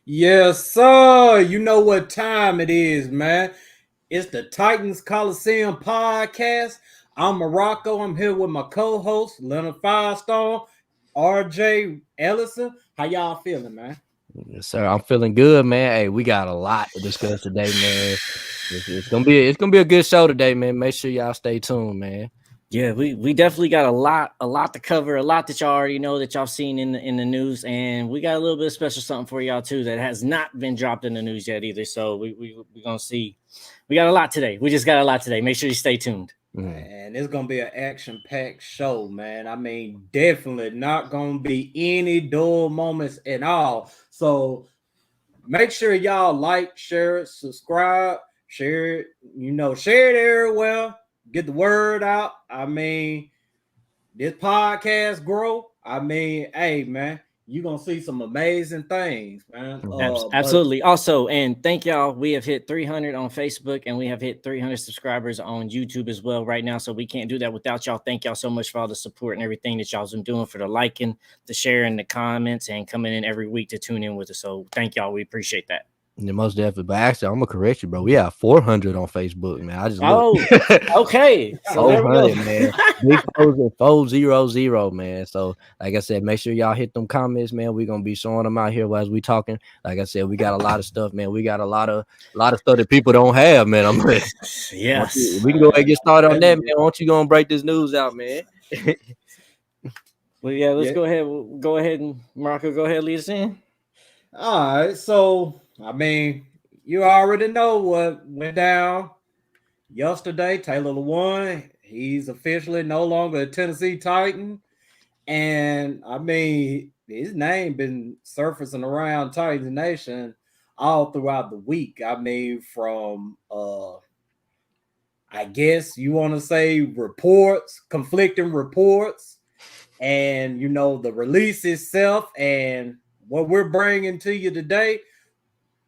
Yes, sir. You know what time it is, man. It's the Titans Coliseum podcast. I'm Morocco. I'm here with my co-host, Leonard Firestone, RJ Ellison. How y'all feeling, man? Yes, sir. I'm feeling good, man. Hey, we got a lot to discuss today, man. It's gonna be a good show today, man. Make sure y'all stay tuned, man. Yeah, we definitely got a lot to cover, a lot that y'all already know that y'all seen in the news, and we got a little bit of special something for y'all too that has not been dropped in the news yet either. So we gonna see. We got a lot today. We just got a lot today. Make sure you stay tuned. And it's gonna be an action-packed show, man. I mean, definitely not gonna be any dull moments at all. So make sure y'all like, share it, subscribe, share it, share it everywhere. Get the word out. I mean, this podcast grow. I mean, hey man, you gonna see some amazing things, man. But Absolutely. Also, and thank y'all. We have hit 300 on Facebook and we have hit 300 subscribers on YouTube as well right now. So we can't do that without y'all. Thank y'all so much for all the support and everything that y'all's been doing, for the liking, the sharing, the comments, and coming in every week to tune in with us. So thank y'all. We appreciate that. Yeah, most definitely. But actually, I'm gonna correct you, bro. We have 400 on Facebook, man. I just looked. Oh, okay. So there we 400, go. man. Big 400, man. So, like I said, make sure y'all hit them comments, man. We're gonna be showing them out here as we talking. Like I said, we got a lot of stuff, man. We got a lot of stuff that people don't have, man. Yes. We can go ahead and get started on that, man. Why don't you go and break this news out, man? Well, yeah, let's go ahead. Go ahead and Marco, go ahead, lead us in. all right, so I mean, you already know what went down yesterday. Taylor Lewan, he's officially no longer a Tennessee Titan. And I mean, his name been surfacing around Titans Nation all throughout the week. I mean, from I guess you want to say reports, conflicting reports, and the release itself, and what we're bringing to you today.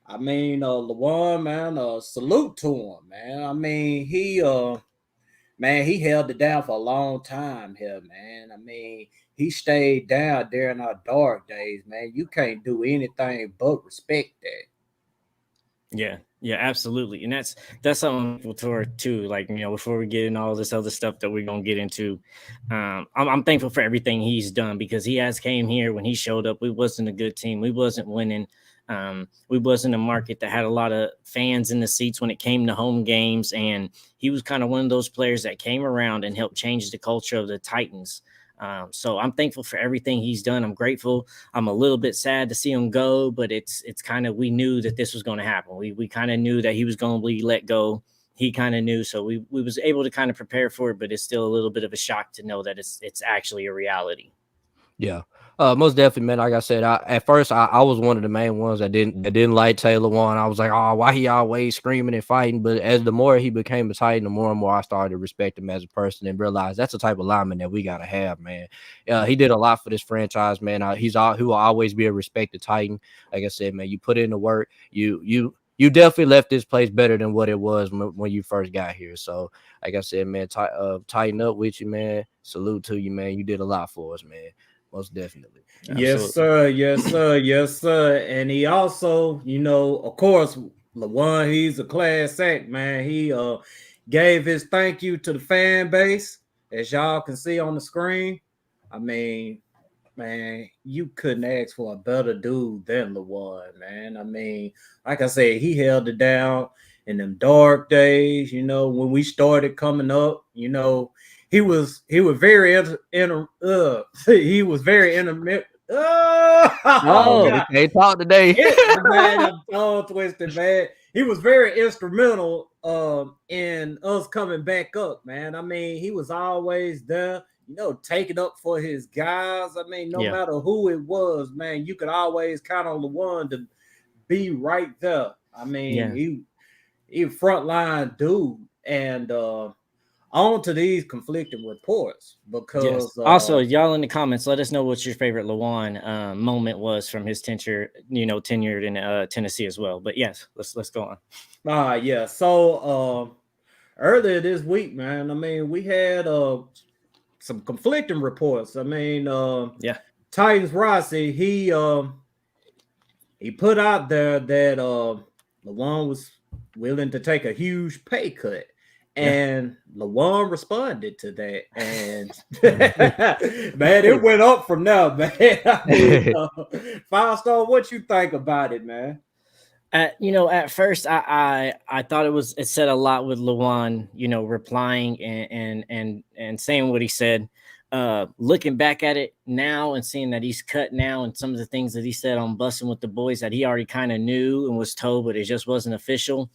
I mean, Lewan, man, salute to him, man. I mean, he held it down for a long time here, man. I mean, he stayed down during our dark days, man. You can't do anything but respect that. Yeah, absolutely, and that's something for too. Like, before we get in all this other stuff that we're gonna get into, I'm thankful for everything he's done, because he has came here. When he showed up, we wasn't a good team. We wasn't winning. We wasn't a market that had a lot of fans in the seats when it came to home games, and he was kind of one of those players that came around and helped change the culture of the Titans. So I'm thankful for everything he's done. I'm grateful. I'm a little bit sad to see him go, but it's kind of, we knew that this was going to happen. We kind of knew that he was going to be let go. He kind of knew, so we was able to kind of prepare for it, but it's still a little bit of a shock to know that it's actually a reality. Yeah. Most definitely, man. Like I said, at first I was one of the main ones that didn't like Taylor Lewan. I was like, oh, why he always screaming and fighting? But as the more he became a Titan, the more and more I started to respect him as a person and realize that's the type of lineman that we gotta have, man. He did a lot for this franchise, man. He will always be a respected Titan. Like I said, man, you put in the work. You definitely left this place better than what it was when you first got here. So, like I said, man, tighten up with you, man. Salute to you, man. You did a lot for us, man. Most definitely. Yes, sir. Yes, sir. Yes, sir. And he also, of course, LeWan, he's a class act, man. He gave his thank you to the fan base, as y'all can see on the screen. I mean, man, you couldn't ask for a better dude than LeWan, man. I mean, like I said, he held it down in them dark days, when we started coming up, he was very he was very intermittent. Oh, he can't talk today. Man, I'm all twisted, man. He was very instrumental in us coming back up, man. I mean, he was always there, taking up for his guys. I mean, no matter who it was, man, you could always count on the one to be right there. I mean, he frontline dude, and on to these conflicting reports, because also, y'all in the comments, let us know what your favorite Lewan moment was from his tenure in Tennessee as well. But yes, let's go on. Yeah. So earlier this week, man, I mean, we had some conflicting reports. I mean, Titans Rossi, he put out there that Lewan was willing to take a huge pay cut. And Lewan responded to that, and man, it went up from there, man. I mean, Firestar, what you think about it, man? At first I thought it said a lot with Lewan, replying and saying what he said. Looking back at it now and seeing that he's cut now, and some of the things that he said on Bussin' with the Boys that he already kind of knew and was told, but it just wasn't official.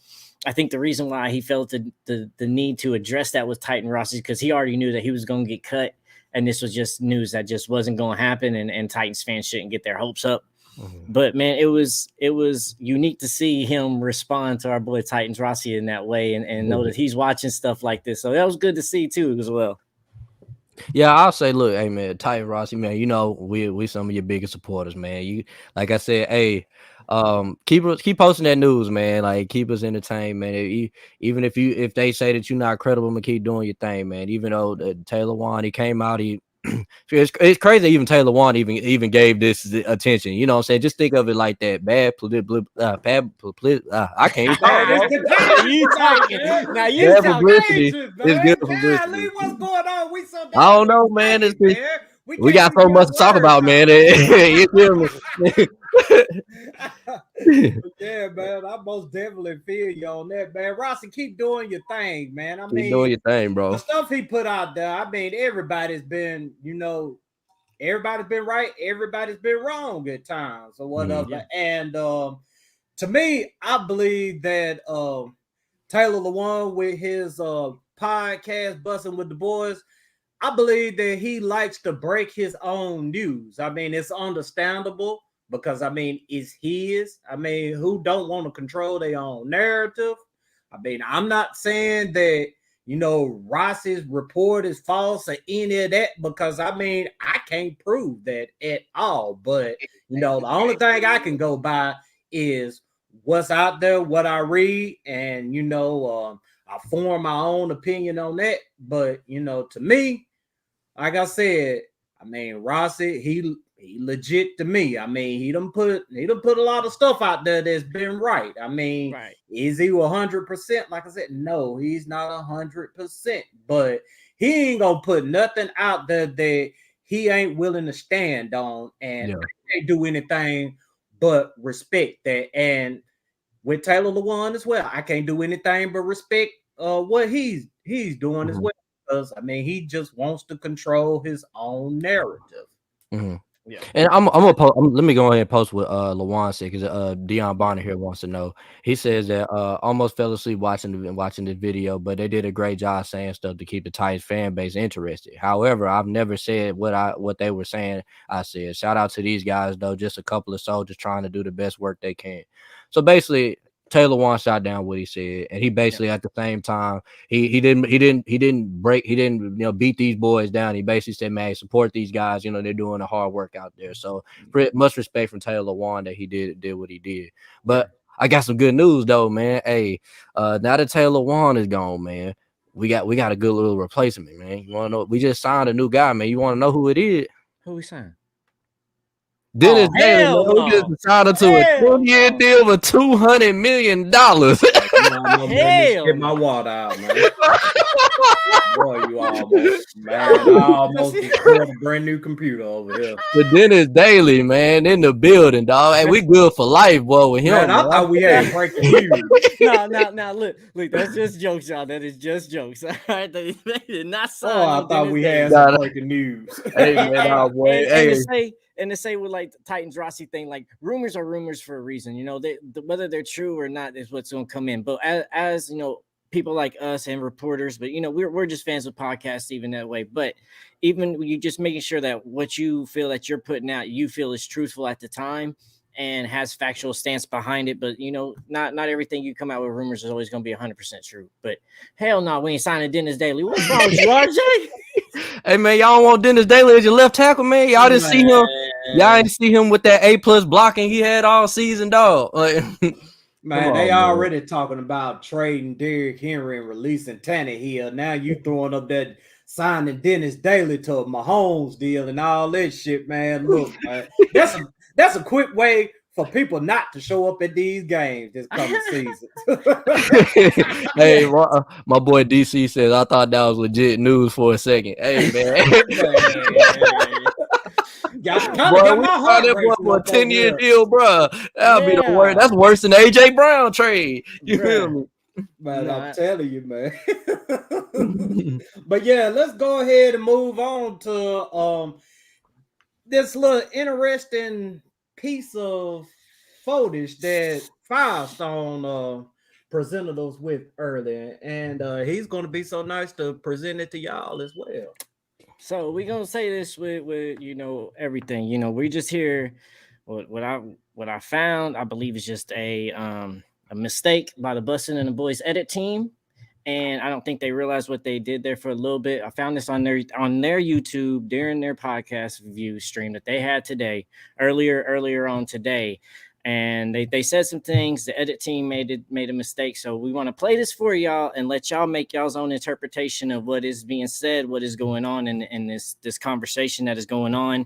I think the reason why he felt the need to address that with Titan Ross is because he already knew that he was going to get cut, and this was just news that just wasn't going to happen, and Titans fans shouldn't get their hopes up. But man, it was unique to see him respond to our boy Titans Rossi in that way, and know that he's watching stuff like this. So that was good to see too as well. Yeah, I'll say, look, hey man, Titan Rossi, man, we some of your biggest supporters, man. You, like I said, hey, keep posting that news, man. Like, keep us entertained, man. Even if they say that you're not credible, man, keep doing your thing, man. Even though Taylor Wan, he came out, it's crazy. Even Taylor Wan even gave this attention. You know what I'm saying? Just think of it like that. I can't even talk. You talking? Now you Bad talking? publicity is good publicity. What's going on? I don't know, man. We got so can't much to talk about, man. You feel me? Yeah, man. I most definitely feel you on that, man. Rossi, keep doing your thing, man. I mean, doing your thing, bro. The stuff he put out there, I mean, everybody's been right, everybody's been wrong at times or whatever. Yeah. And to me, I believe that Taylor Lewan with his podcast Bussin' with the Boys, I believe that he likes to break his own news. I mean, it's understandable because, I mean, it's his. I mean, who don't want to control their own narrative? I mean, I'm not saying that, Ross's report is false or any of that because, I mean, I can't prove that at all. But, the only thing I can go by is what's out there, what I read, and, I form my own opinion on that. But, to me, like I said, I mean, Rossi, he legit to me. I mean, he done put a lot of stuff out there that's been right. I mean, Right. Is he 100%? Like I said, no, he's not 100%. But he ain't gonna put nothing out there that he ain't willing to stand on, and I can't do anything but respect that. And with Taylor Lewan as well, I can't do anything but respect what he's doing as well. Because I mean, he just wants to control his own narrative. Yeah. And I'm gonna post. Let me go ahead and post what Lewan said because Dion Bonner here wants to know. He says that almost fell asleep watching the video, but they did a great job saying stuff to keep the Titans fan base interested. However, I've never said what they were saying. I said shout out to these guys though, just a couple of soldiers trying to do the best work they can. So basically, Taylor Wan shot down what he said, and he basically at the same time he didn't beat these boys down. He basically said, "Man, support these guys. They're doing the hard work out there." So much respect from Taylor Wan that he did what he did. But I got some good news though, man. Hey, now that Taylor Wan is gone, man, we got a good little replacement, man. You want to know? We just signed a new guy, man. You want to know who it is? Who we signed? Dennis Daly, man. We just decided to a 2-year deal for $200 million. Get my water out, man. Boy, you almost, man. I almost destroyed a brand new computer over here. The Dennis Daly, man, in the building, dog. Hey, we good for life, boy. With him, man, I thought we had breaking news. No, look, that's just jokes, y'all. That is just jokes. All right, they did not sign. I thought we had some breaking news. Hey, man, boy. And to say with like the Titans Rossi thing, like rumors are rumors for a reason. Whether they're true or not is what's going to come in. But as people like us and reporters, but we're just fans of podcasts even that way. But even you just making sure that what you feel that you're putting out, you feel is truthful at the time and has factual stance behind it. But not everything you come out with rumors is always going to be 100% true. But hell no, we ain't signing Dennis Daly. What's wrong with you, RJ? Hey man, y'all want Dennis Daly as your left tackle, man? Y'all didn't see him. Y'all didn't see him with that A+ blocking he had all season, dog. Man, they already talking about trading Derrick Henry and releasing Tannehill. Now you throwing up that signing Dennis Daly to a Mahomes deal and all that shit, man. Look, man, that's a quick way for people not to show up at these games this coming season. Hey, my boy DC says I thought that was legit news for a second. Hey man, got my heart that boy racing for a up over 10-year here. deal, bro. That'll be the worst. That's worse than the AJ Brown trade. You feel me? Man, I'm telling you, man. But yeah, let's go ahead and move on to this little interesting piece of footage that Firestone presented us with earlier, and he's going to be so nice to present it to y'all as well. So we're gonna say this with everything. We just here. What I found, I believe, is just a mistake by the Bussin' and the Boys edit team, and I don't think they realized what they did there for a little bit. I found this on their YouTube during their podcast view stream that they had today, earlier on today. And they said some things. The edit team made a mistake. So we want to play this for y'all and let y'all make y'all's own interpretation of what is being said, what is going on in this conversation that is going on.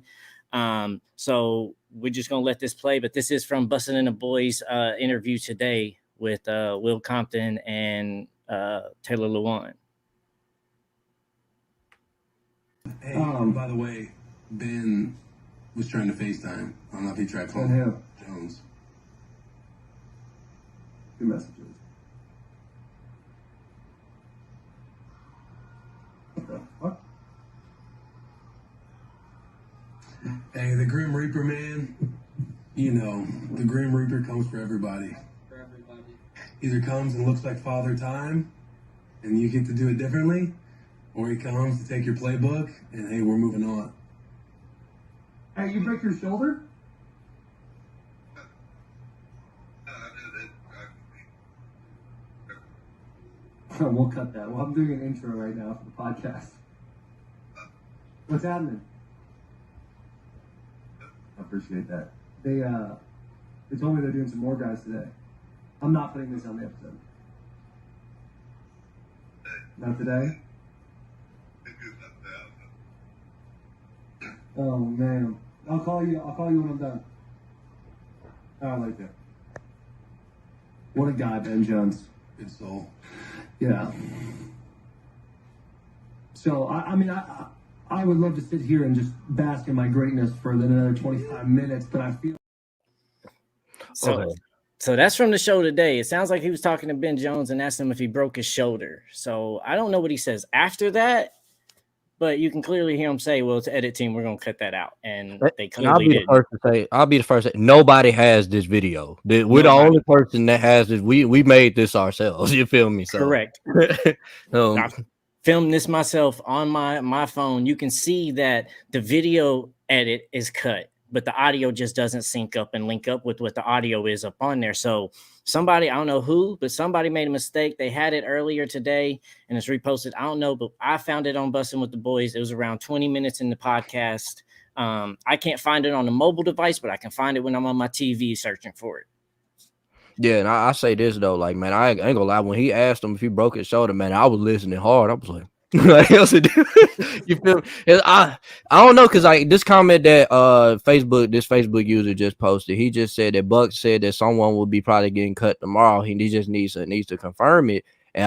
So we're just gonna let this play. But this is from Bussin' and the Boys interview today with Will Compton and Taylor Lewan. Hey, by the way, Ben was trying to FaceTime. I don't know if he tried calling Jones. Good messages. What? Hey, the Grim Reaper, man. You know, the Grim Reaper comes for everybody. Either comes and looks like Father Time, and you get to do it differently, or he comes to take your playbook, and hey, we're moving on. Hey, you break your shoulder? We'll cut that. Well, I'm doing an intro right now for the podcast. What's happening? I appreciate that. They told me they're doing some more guys today. I'm not putting this on the episode. Not today? Oh man. I'll call you when I'm done. I like that. What a guy, Ben Jones. Good soul. Yeah. So I mean I would love to sit here and just bask in my greatness for another 25 minutes, but I feel So that's from the show today. It sounds like he was talking to Ben Jones and asked him if he broke his shoulder. So I don't know what he says after that, but you can clearly hear him say, well, it's edit team, we're going to cut that out. And they clearly did. I'll be the first to say, nobody has this video. We're the only person that has this. We made this ourselves. You feel me? So. Correct. I filmed this myself on my phone. You can see that the video edit is cut, but the audio just doesn't sync up and link up with what the audio is up on there. So somebody, I don't know who, but somebody made a mistake. They had it earlier today and it's reposted. I don't know, but I found it on Bussin' with the Boys. It was around 20 minutes in the podcast. I can't find it on a mobile device, but I can find it when I'm on my TV searching for it. Yeah, and I say this though, like, man, I ain't gonna lie. When he asked him if he broke his shoulder, man, I was listening hard. I was like, what else to do? You feel me? I don't know, because like this comment that this Facebook user just posted, he just said that Buck said that someone will be probably getting cut tomorrow. He just needs to confirm it. And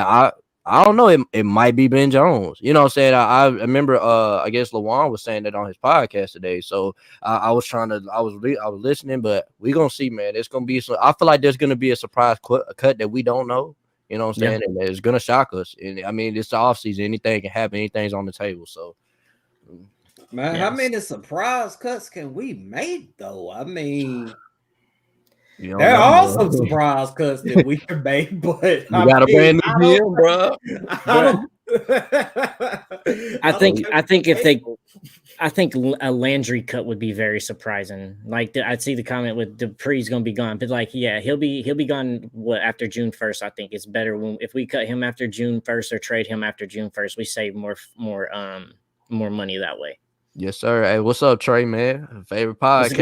I don't know, it might be Ben Jones. You know what I'm saying? I remember I guess Lewan was saying that on his podcast today. So I was listening, but we gonna see, man. It's gonna be I feel like there's gonna be a surprise cut that we don't know. You know what I'm saying? Yeah. And it's gonna shock us. And I mean, it's the off season. Anything can happen. Anything's on the table. So, man, how many surprise cuts can we make though? I mean, there are some surprise cuts that we can make, but you got a brand new deal, bro. I think a Landry cut would be very surprising. Like I'd see the comment with Dupree's going to be gone, but like, yeah, he'll be gone after June 1st. I think it's better if we cut him after June 1st or trade him after June 1st. We save more money that way. Yes, sir. Hey, what's up, Trey, man? Favorite podcast.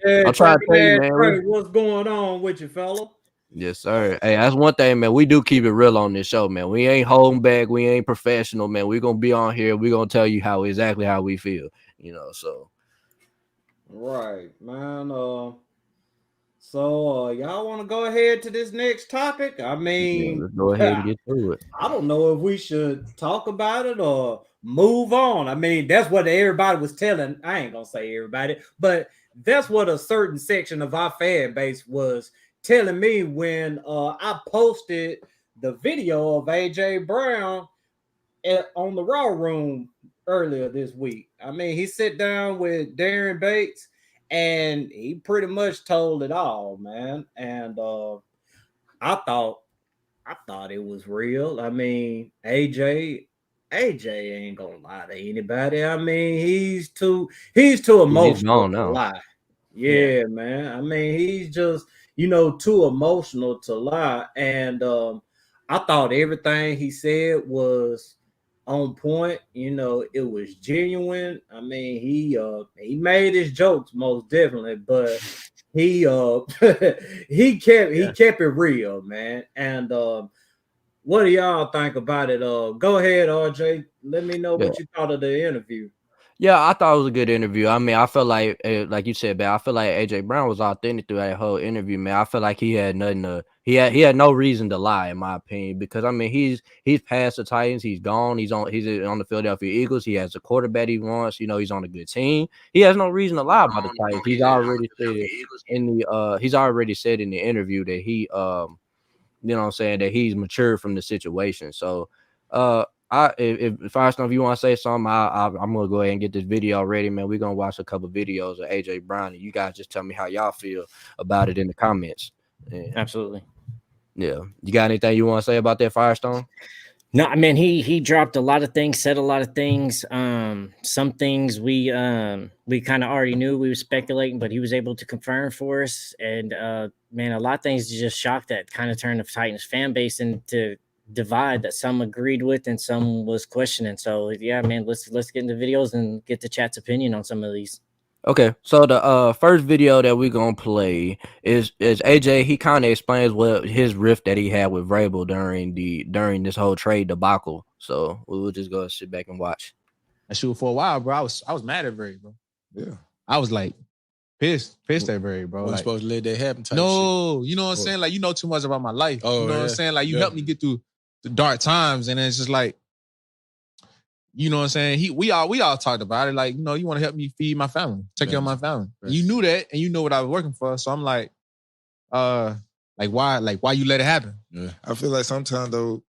Hey, I'm trying to tell you, man. Trey, what's going on with you, fella? Yes, sir. Hey, that's one thing, man. We do keep it real on this show, man. We ain't holding back. We ain't professional, man. We're gonna be on here. We're gonna tell you exactly how we feel, you know. So right, man. So y'all want to go ahead to this next topic? I mean, let's go ahead and get through it. I don't know if we should talk about it or move on. I mean, that's what everybody was telling. I ain't gonna say everybody, but that's what a certain section of our fan base was telling me when I posted the video of AJ Brown on the Raw Room earlier this week. I mean, he sat down with Darren Bates and he pretty much told it all, man. And I thought it was real. I mean, AJ ain't gonna lie to anybody. I mean, he's too He's emotional gone to now. lie. Yeah, man. I mean, he's just too emotional to lie. And I thought everything he said was on point. It was genuine. I mean, he made his jokes most definitely, but he he kept it real, man. And what do y'all think about it? Go ahead, RJ. Let me know Yeah. what you thought of the interview. Yeah, I thought it was a good interview. I mean, I felt like you said, man, I feel like AJ Brown was authentic through that whole interview, man. I feel like he had nothing to, he had no reason to lie, in my opinion, because I mean, he's past the Titans, he's gone, he's on the Philadelphia Eagles, he has a quarterback he wants, he's on a good team. He has no reason to lie about the Titans. He's already said in the interview that he that he's matured from the situation. So if Firestone, if you want to say something, I'm gonna go ahead and get this video ready, man. We're gonna watch a couple videos of AJ Brown, and you guys just tell me how y'all feel about it in the comments. Yeah. Absolutely. Yeah, you got anything you want to say about that, Firestone? No, I mean he dropped a lot of things, said a lot of things. Some things we kind of already knew, we were speculating, but he was able to confirm for us. And man, a lot of things just shocked that kind of turned the Titans fan base into divide that some agreed with and some was questioning. So yeah, man, let's get into videos and get the chat's opinion on some of these. Okay, so the first video that we're gonna play is AJ. He kind of explains what his rift that he had with Vrabel during this whole trade debacle. So we'll just go sit back and watch. I shoot for a while, bro. I was mad at Vrabel, bro. Yeah. I was like pissed at Vrabel, bro. Wasn't Like, supposed to let that happen. no, you know what I'm saying? Like, you know too much about my life. Oh, you know what I'm saying? Like, you helped me get through the dark times, and it's just like, you know what I'm saying? We all talked about it. Like, you want to help me feed my family, take care of my family. And you knew that, and you know what I was working for. So I'm like, why you let it happen? Yeah. I feel like sometimes though,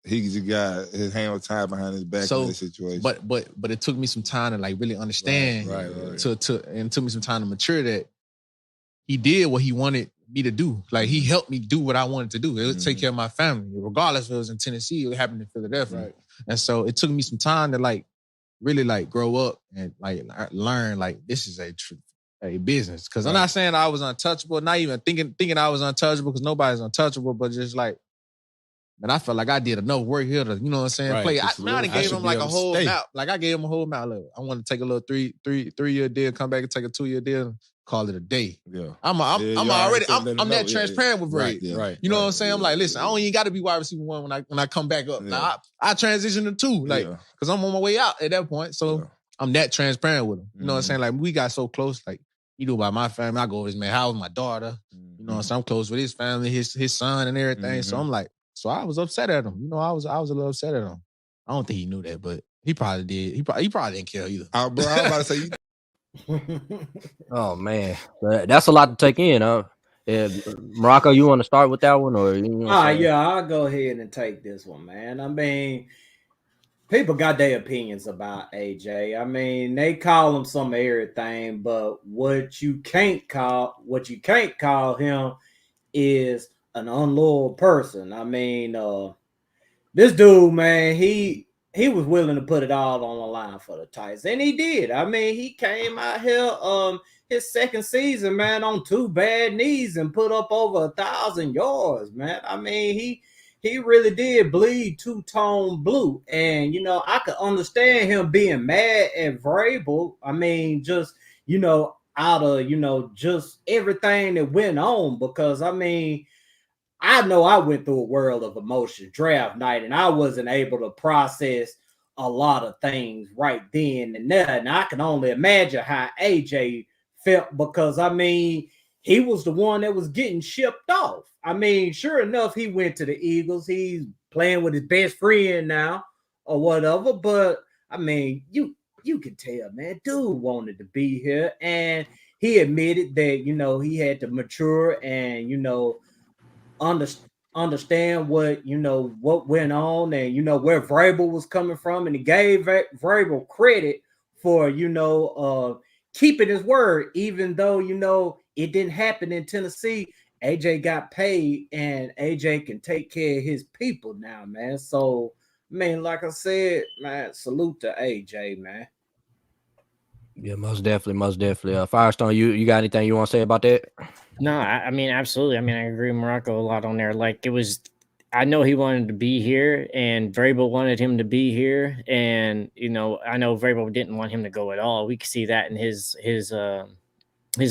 he just got his hand was tied behind his back in this situation. But it took me some time to like really understand. Right. And it took me some time to mature that he did what he wanted me to do. Like, he helped me do what I wanted to do. It would take care of my family, regardless if it was in Tennessee or it happened in Philadelphia. Right. And so it took me some time to like really like grow up and like learn like this is a business. Because I'm not saying I was untouchable, not even thinking I was untouchable, because nobody's untouchable, but just like, man, I felt like I did enough work here to, you know what I'm saying, Right. play. I gave him like a whole map. Like, I gave him a whole map. Like, I want to take a little three-year deal, come back and take a 2-year deal, call it a day. Yeah. I'm that transparent with Ray. Right. You know what I'm saying? I'm like, listen, I don't even got to be wide receiver 1 when I come back up. Yeah. Now, I transition to 2, like, because I'm on my way out at that point. So I'm that transparent with him. You know what I'm saying? Like, we got so close. Like, he knew about my family. I go over his man house, my daughter. You know what I'm saying? I'm close with his family, his son and everything. So I'm like, so I was upset at him. I was a little upset at him. I don't think he knew that, but he probably did. He probably didn't care either. Bro, I was about to say, Oh man, that's a lot to take in, huh? Morocco, you want to start with that one, or I'll go ahead and take this one, man. I mean, people got their opinions about AJ. I mean, they call him some of everything, but what you can't call him is an unloyal person. I mean, this dude, man, he was willing to put it all on the line for the Titans, and he did. I mean, he came out here his second season, man, on 2 bad knees and put up over 1,000 yards, man. I mean, he really did bleed two-tone blue, and I could understand him being mad at Vrabel. I mean, just out of just everything that went on, because I mean, I know I went through a world of emotion draft night, and I wasn't able to process a lot of things right then and there. And I can only imagine how AJ felt, because I mean, he was the one that was getting shipped off. I mean, sure enough, he went to the Eagles. He's playing with his best friend now or whatever. But I mean, you can tell, man, dude wanted to be here, and he admitted that he had to mature and understand what went on and where Vrabel was coming from, and he gave Vrabel credit for keeping his word, even though it didn't happen in Tennessee. AJ got paid, and AJ can take care of his people now, man. So, man, like I said, man, salute to AJ, man. Yeah, most definitely. Firestone, you got anything you want to say about that? No, I mean, absolutely. I mean, I agree with Morocco a lot on there. Like, it was, I know he wanted to be here, and Vrabel wanted him to be here, and I know Vrabel didn't want him to go at all. We could see that in his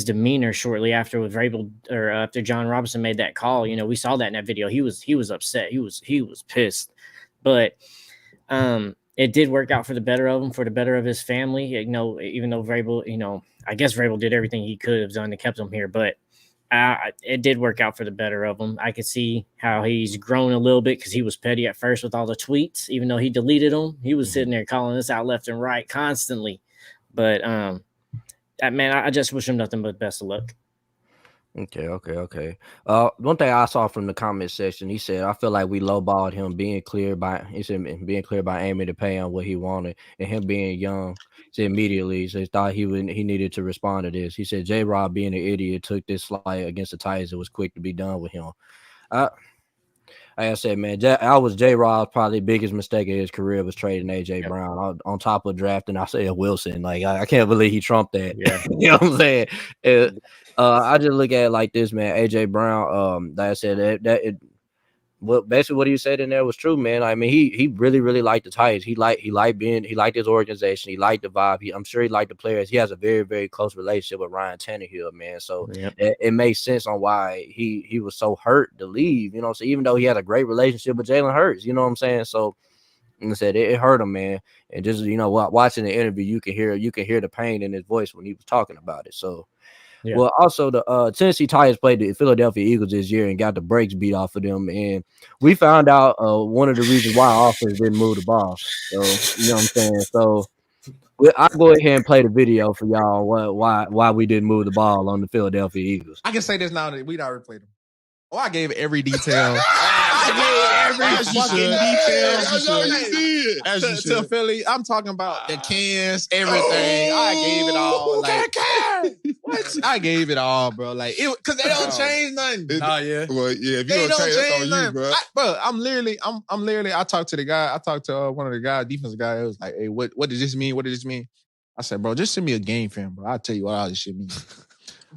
demeanor shortly after with Vrabel, or after John Robinson made that call. We saw that in that video. He was upset. He was pissed, but it did work out for the better of him, for the better of his family. Even though Vrabel, I guess Vrabel did everything he could have done to keep him here, but it did work out for the better of him. I could see how he's grown a little bit, because he was petty at first with all the tweets. Even though he deleted them, he was sitting there calling us out left and right constantly. But man, I just wish him nothing but best of luck. Okay. One thing I saw from the comment section, he said, I feel like we lowballed him, being clear by aiming to pay him what he wanted, and him being young. So immediately, so he thought he needed to respond to this. He said J-Rob, being an idiot, took this slight against the Titans and was quick to be done with him. Like I said, man, J-Rob's probably biggest mistake of his career was trading A.J. Brown on top of drafting Isaiah Wilson. Like, I can't believe he trumped that. Yeah. You know what I'm saying? I just look at it like this, man. A.J. Brown, like I said, basically what he said in there was true, man. I mean, he really, really liked the Titans. He liked his organization. He liked the vibe. I'm sure he liked the players. He has a very, very close relationship with Ryan Tannehill, man. So it makes sense on why he was so hurt to leave. So even though he had a great relationship with Jalen Hurts, you know what I'm saying? So and I said it hurt him, man. And just watching the interview, you can hear the pain in his voice when he was talking about it. So. Yeah. Well, also the Tennessee Titans played the Philadelphia Eagles this year and got the brakes beat off of them, and we found out one of the reasons why our offense didn't move the ball. So you know what I'm saying. So I'll go ahead and play the video for y'all why we didn't move the ball on the Philadelphia Eagles. I can say this now that we'd already played them. Oh, I gave every detail. I gave every fucking detail to Philly. I'm talking about the cans, everything. I gave it all. Like, what? I gave it all, bro. Like, because they don't change nothing. Well, yeah. If you don't change, that's on you, bro. I'm literally. I talked to the guy. I talked to one of the guys, defensive guy. It was like, hey, what does this mean? What does this mean? I said, bro, just send me a game film, bro. I'll tell you what all this shit means.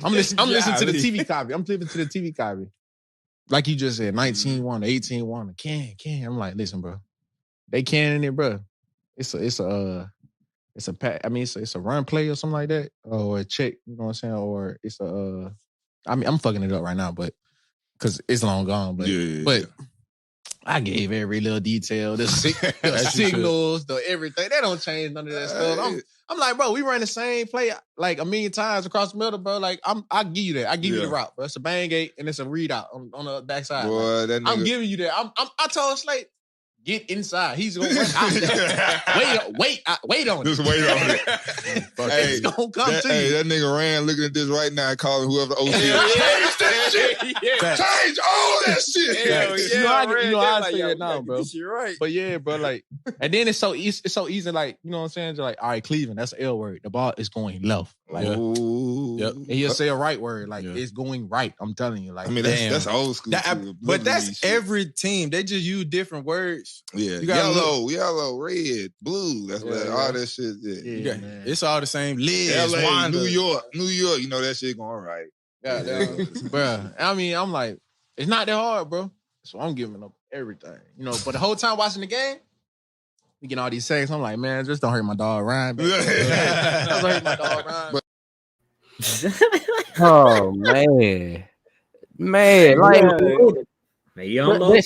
I'm listening to the TV copy. I'm flipping to the TV copy. Like you just said, 19-1, 18-1, can. I'm like, listen, bro. They canning it, bro. It's a run play or something like that, or a check. You know what I'm saying? Or it's I'm fucking it up right now, but because it's long gone. But I gave every little detail, the signals, the everything. They don't change none of that stuff. I'm like, bro, we run the same play like a million times across the middle, bro. Like, I give you that. I give you the route, bro. It's a bang gate and it's a readout on the backside. Boy, like, I'm giving you that. I told Slate, get inside. He's gonna run out there. Wait on it. Just wait on it. It's gonna come to you. That nigga ran looking at this right now, calling whoever the OC is. Change that shit. Change all that shit. I say it now, bro. You're right. But yeah, bro, like, and then it's so easy, like, you know what I'm saying? Just like, all right, Cleveland, that's an L word. The ball is going left. Like, and he'll say a right word, like it's going right. I'm telling you, like, I mean, that's old school. But that's every team. They just use different words. Yeah, yellow, red, blue. That's what all that shit. Yeah, it's all the same. Liz, LA, Wanda. New York. You know that shit going right. Yeah, bro. I mean, I'm like, it's not that hard, bro. So I'm giving up everything, But the whole time watching the game, we getting all these sacks. I'm like, man, just don't hurt my dog Ryan. Don't hurt my dog Ryan. Oh man, like, you don't know.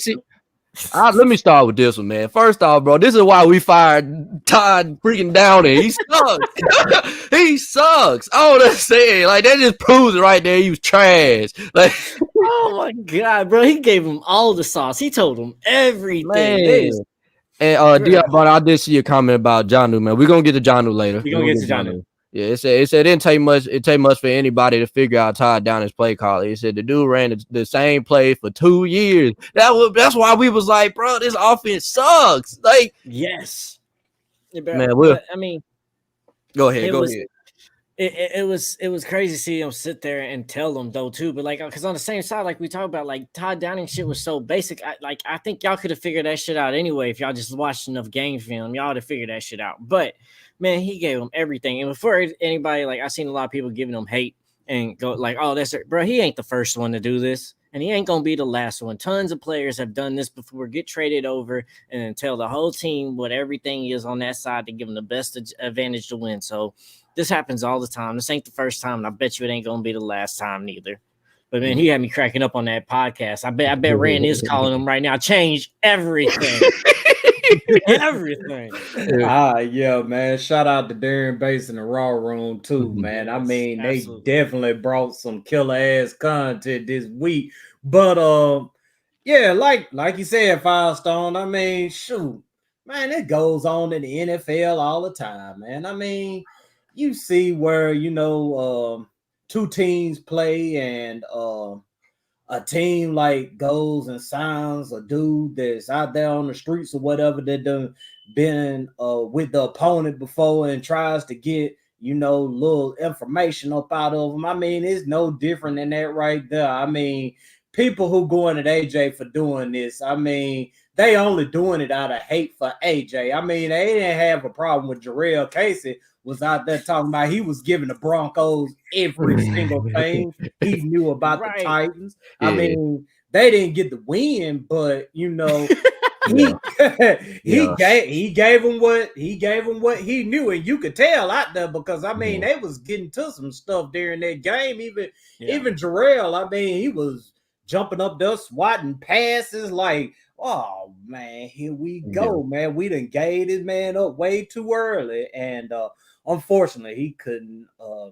Let me start with this one, man. First off, bro, this is why we fired Todd freaking Downing. He sucks. He sucks. All I'm saying, like, that just proves it right there. He was trash. Like, oh my god, bro, he gave him all the sauce. He told him everything. Man. And Dion, I did see a comment about Jonnu, man. We're gonna get to Jonnu later. We're gonna get to Jonnu. Yeah, it said it didn't take much. It take much for anybody to figure out Todd Downing's play call. He said the dude ran the same play for 2 years. That's why we was like, bro, this offense sucks. Like, yes, man. I mean, go ahead. It was crazy to see him sit there and tell them though too, but like because on the same side, like we talked about, like Todd Downing shit was so basic. I think y'all could have figured that shit out anyway if y'all just watched enough game film. Y'all would have figured that shit out. But man, he gave him everything. And before anybody, like I seen a lot of people giving him hate and go like, "Oh, that's it, bro." He ain't the first one to do this, and he ain't gonna be the last one. Tons of players have done this before. Get traded over and then tell the whole team what everything is on that side to give them the best advantage to win. So. This happens all the time. This ain't the first time, and I bet you it ain't gonna be the last time neither. But man, he had me cracking up on that podcast. I bet Rand is calling him right now. Change everything. Everything. Yeah, man. Shout out to Darren Bates in the Raw Room too, man. I mean, absolutely. They definitely brought some killer ass content this week. But yeah, like you said, Firestone. I mean, shoot, man, it goes on in the NFL all the time, man. I mean. You see where, two teams play and a team like goes and signs a dude that's out there on the streets or whatever that done been with the opponent before and tries to get, little information up out of them. I mean, it's no different than that right there. I mean, people who going at AJ for doing this, I mean, they only doing it out of hate for AJ. I mean, they didn't have a problem with Jarrell Casey was out there talking about he was giving the Broncos every single thing he knew about the Titans. Yeah. I mean, they didn't get the win, but he gave him what he knew, and you could tell out there because I mean they was getting to some stuff during that game. Even Jarrell, I mean, he was jumping up there, swatting passes like. Oh man, here we go, man. We done gave this man up way too early, and unfortunately, he couldn't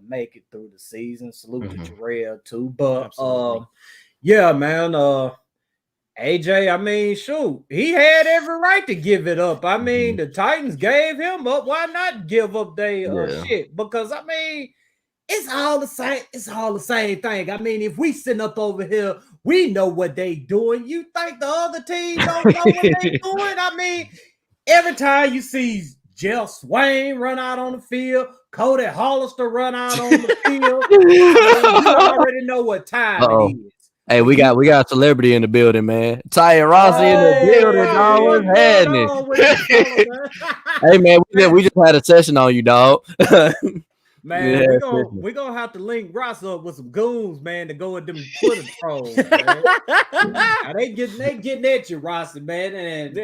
make it through the season. Salute to Jarrell too, but yeah, man. AJ, I mean, shoot, he had every right to give it up. I mean, the Titans gave him up. Why not give up their shit? Because I mean. It's all the same. It's all the same thing. I mean, if we sitting up over here, we know what they doing. You think the other team don't know what they doing? I mean, every time you see Jeff Swain run out on the field, Cody Hollister run out on the field, you already know what time it is. Hey, we got a celebrity in the building, man. Ty Rossi in the building, dog. What's happening? Hey, man, we just had a session on you, dog. Man, we're gonna have to link Ross up with some goons, man, to go with them Twitter trolls, man. Now, they getting at you, Rossi, man, and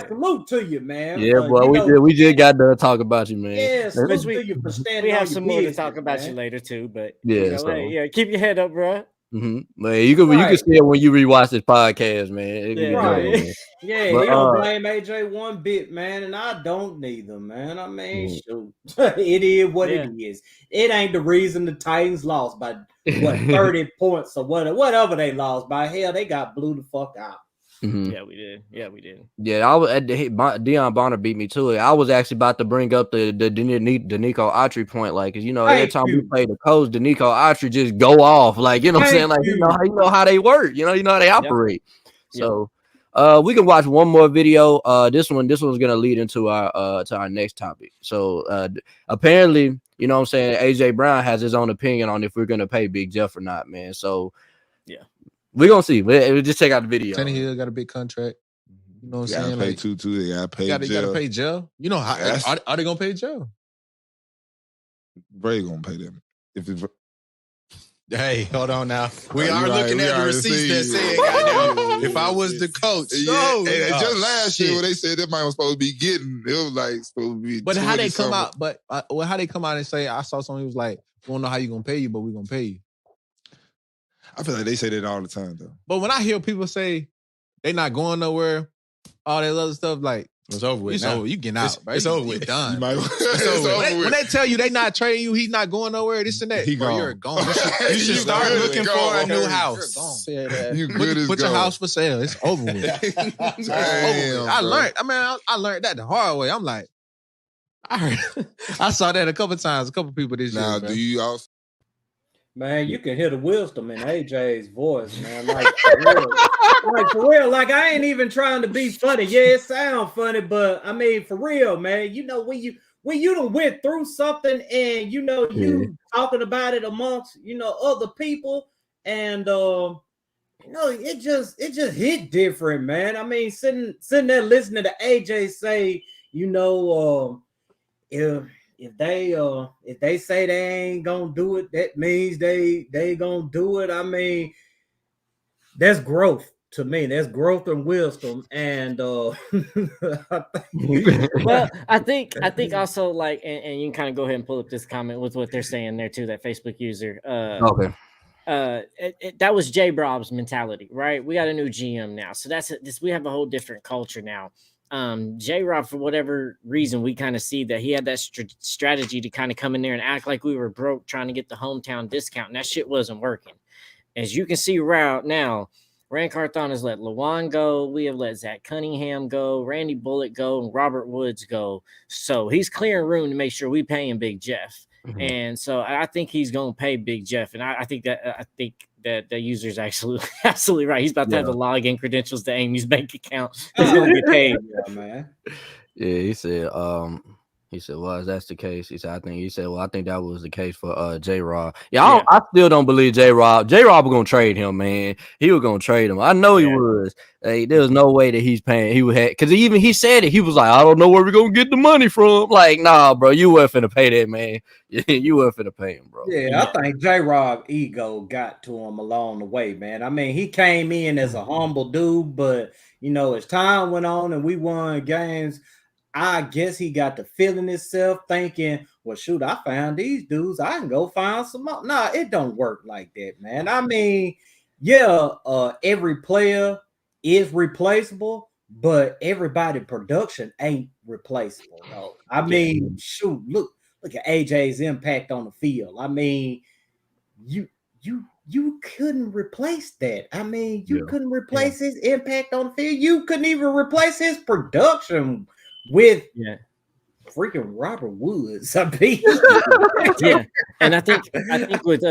salute to you, man. Yeah, boy, we just got to talk about you, man. Yeah, salute to you for standing. We have some more to talk about you later too, but keep your head up, bro. Man, you can see it when you rewatch this podcast, man. He don't blame AJ one bit, man, and I don't neither, man. I mean, shoot, it is what it is. It ain't the reason the Titans lost by 30 points or whatever they lost by. Hell, they got blew the fuck out. Yeah, we did. Yeah, I was Deion Bonner beat me to it. I was actually about to bring up the Nico Autry point, like, cause every time we play the coach, the Nico Autry just go off, like what I'm saying, like you know how they work, you know how they operate. So, we can watch one more video. This one's gonna lead into our to our next topic. So, apparently, what I'm saying, AJ Brown has his own opinion on if we're gonna pay Big Jeff or not, man. So, yeah. We're gonna see. We'll just check out the video. Tannehill got a big contract. You know what I'm saying? Pay Tutu. They gotta pay Joe. You gotta pay Joe. You know how are they gonna pay Joe? Bray gonna pay them. Hey, hold on now. We are looking at the receipts that say goddamn. If I was the coach, just last year when they said that man was supposed to be getting, it was like supposed to be. But how they come out? But how they come out and say? I saw someone who was like, "We don't know how you gonna pay you, but we gonna pay you." I feel like they say that all the time, though. But when I hear people say they're not going nowhere, all that other stuff, like it's over with. It's now. over. You getting out, bro. It's over with. You done. You might, it's over with. When they tell you they not trading you, he's not going nowhere. This and that. He bro, gone. you're gone. You should start looking for a new house. You put your house for sale. It's over with. Damn, I learned. I learned that the hard way. I'm like, I saw that a couple times. A couple people this year. Now, do you also? Man, you can hear the wisdom in AJ's voice, man. Like for real. Like I ain't even trying to be funny. Yeah, it sounds funny, but I mean for real, man. You know when you done went through something and you know you talking about it amongst other people, and it just hit different, man. I mean sitting there listening to AJ say, if they say they ain't gonna do it, that means they gonna do it. I mean, that's growth to me. That's growth and wisdom. And well, I think also like, and you can kind of go ahead and pull up this comment with what they're saying there too. That Facebook user. Okay. That was J Rob's mentality, right? We got a new GM now, so we have a whole different culture now. J Rob, for whatever reason, we kind of see that he had that strategy to kind of come in there and act like we were broke trying to get the hometown discount, and that shit wasn't working. As you can see right now, Rand Carthon has let Lewan go. We have let Zach Cunningham go, Randy Bullock go, and Robert Woods go. So he's clearing room to make sure we pay him Big Jeff. Mm-hmm. And so I think he's going to pay Big Jeff. And I think that the user's absolutely right. He's about to have the login credentials to Amy's bank account. He's going to get paid. Yeah, man. Yeah, he said, well, if that's the case, I think that was the case for J-Rob. I still don't believe J-Rob. J-Rob was gonna trade him, man. He was gonna trade him. I know he was. Hey, there's no way that he's paying. He would have, because he said it. He was like, I don't know where we're gonna get the money from. Like, nah, bro, you weren't finna pay that, man. You weren't finna pay him, bro. Yeah, I think J-Rob ego got to him along the way, man. I mean, he came in as a humble dude, but as time went on and we won games, I guess he got to feeling himself thinking, well, shoot, I found these dudes. I can go find some more. Nah, it don't work like that, man. I mean, every player is replaceable, but everybody production ain't replaceable. No. I mean, shoot, look at AJ's impact on the field. I mean, you couldn't replace that. I mean, you couldn't replace his impact on the field. You couldn't even replace his production with freaking Robert Woods. I mean, and I think with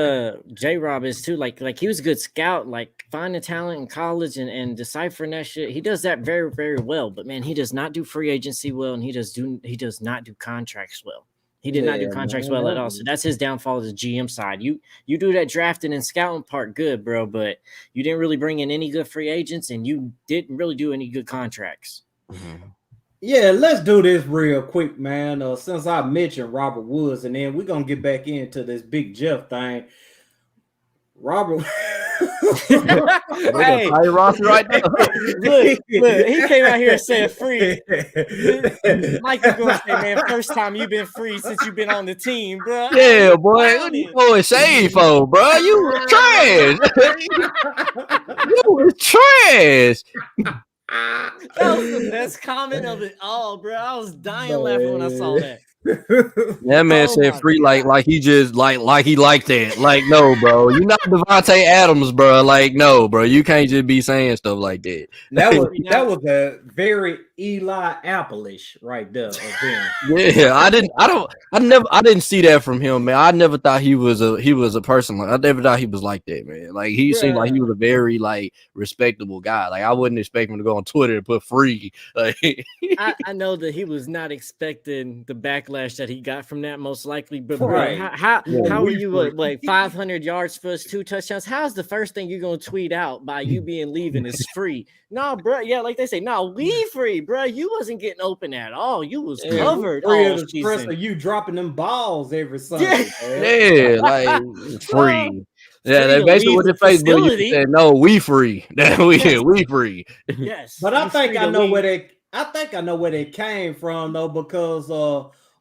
J-Rob is too, like he was a good scout, like finding talent in college and deciphering that shit. He does that very, very well. But man, he does not do free agency well, and he does not do contracts well. He did not do contracts well at all. So that's his downfall as a GM side. You do that drafting and scouting part good, bro, but you didn't really bring in any good free agents, and you didn't really do any good contracts. Mm-hmm. Yeah, let's do this real quick, man. Since I mentioned Robert Woods, and then we're gonna get back into this Big Jeff thing. Robert, hey, Ross right there. Look, he came out here and said free. Mike was gonna say, man, first time you've been free since you've been on the team, bro. Yeah, boy, what you going shade for, bro? You was trash. You was trash. That was the best comment of it all, bro. I was dying laughing when I saw that. That man said free like he just like he liked that. Like, no, bro. You're not Devontae Adams, bro. Like, no, bro. You can't just be saying stuff like that. That was a very Eli Apple-ish right there. Yeah, I didn't see that from him, man. I never thought he was a person like, I never thought he was like that, man. Like, he seemed like he was a very like respectable guy. Like, I wouldn't expect him to go on Twitter and put free. Like, I know that he was not expecting the backlash that he got from that, most likely. But right. bro, how are you like 500 yards for us, 2 touchdowns? How's the first thing you're gonna tweet out by you being leaving is free? No, bro. Yeah, like they say, no, we free, bro. You wasn't getting open at all. You was covered all season. You dropping them balls every Sunday. Yeah, like free. Yeah, that's basically what the Facebook you said. No, we free. We free. Yes, but I think I know where they came from though, because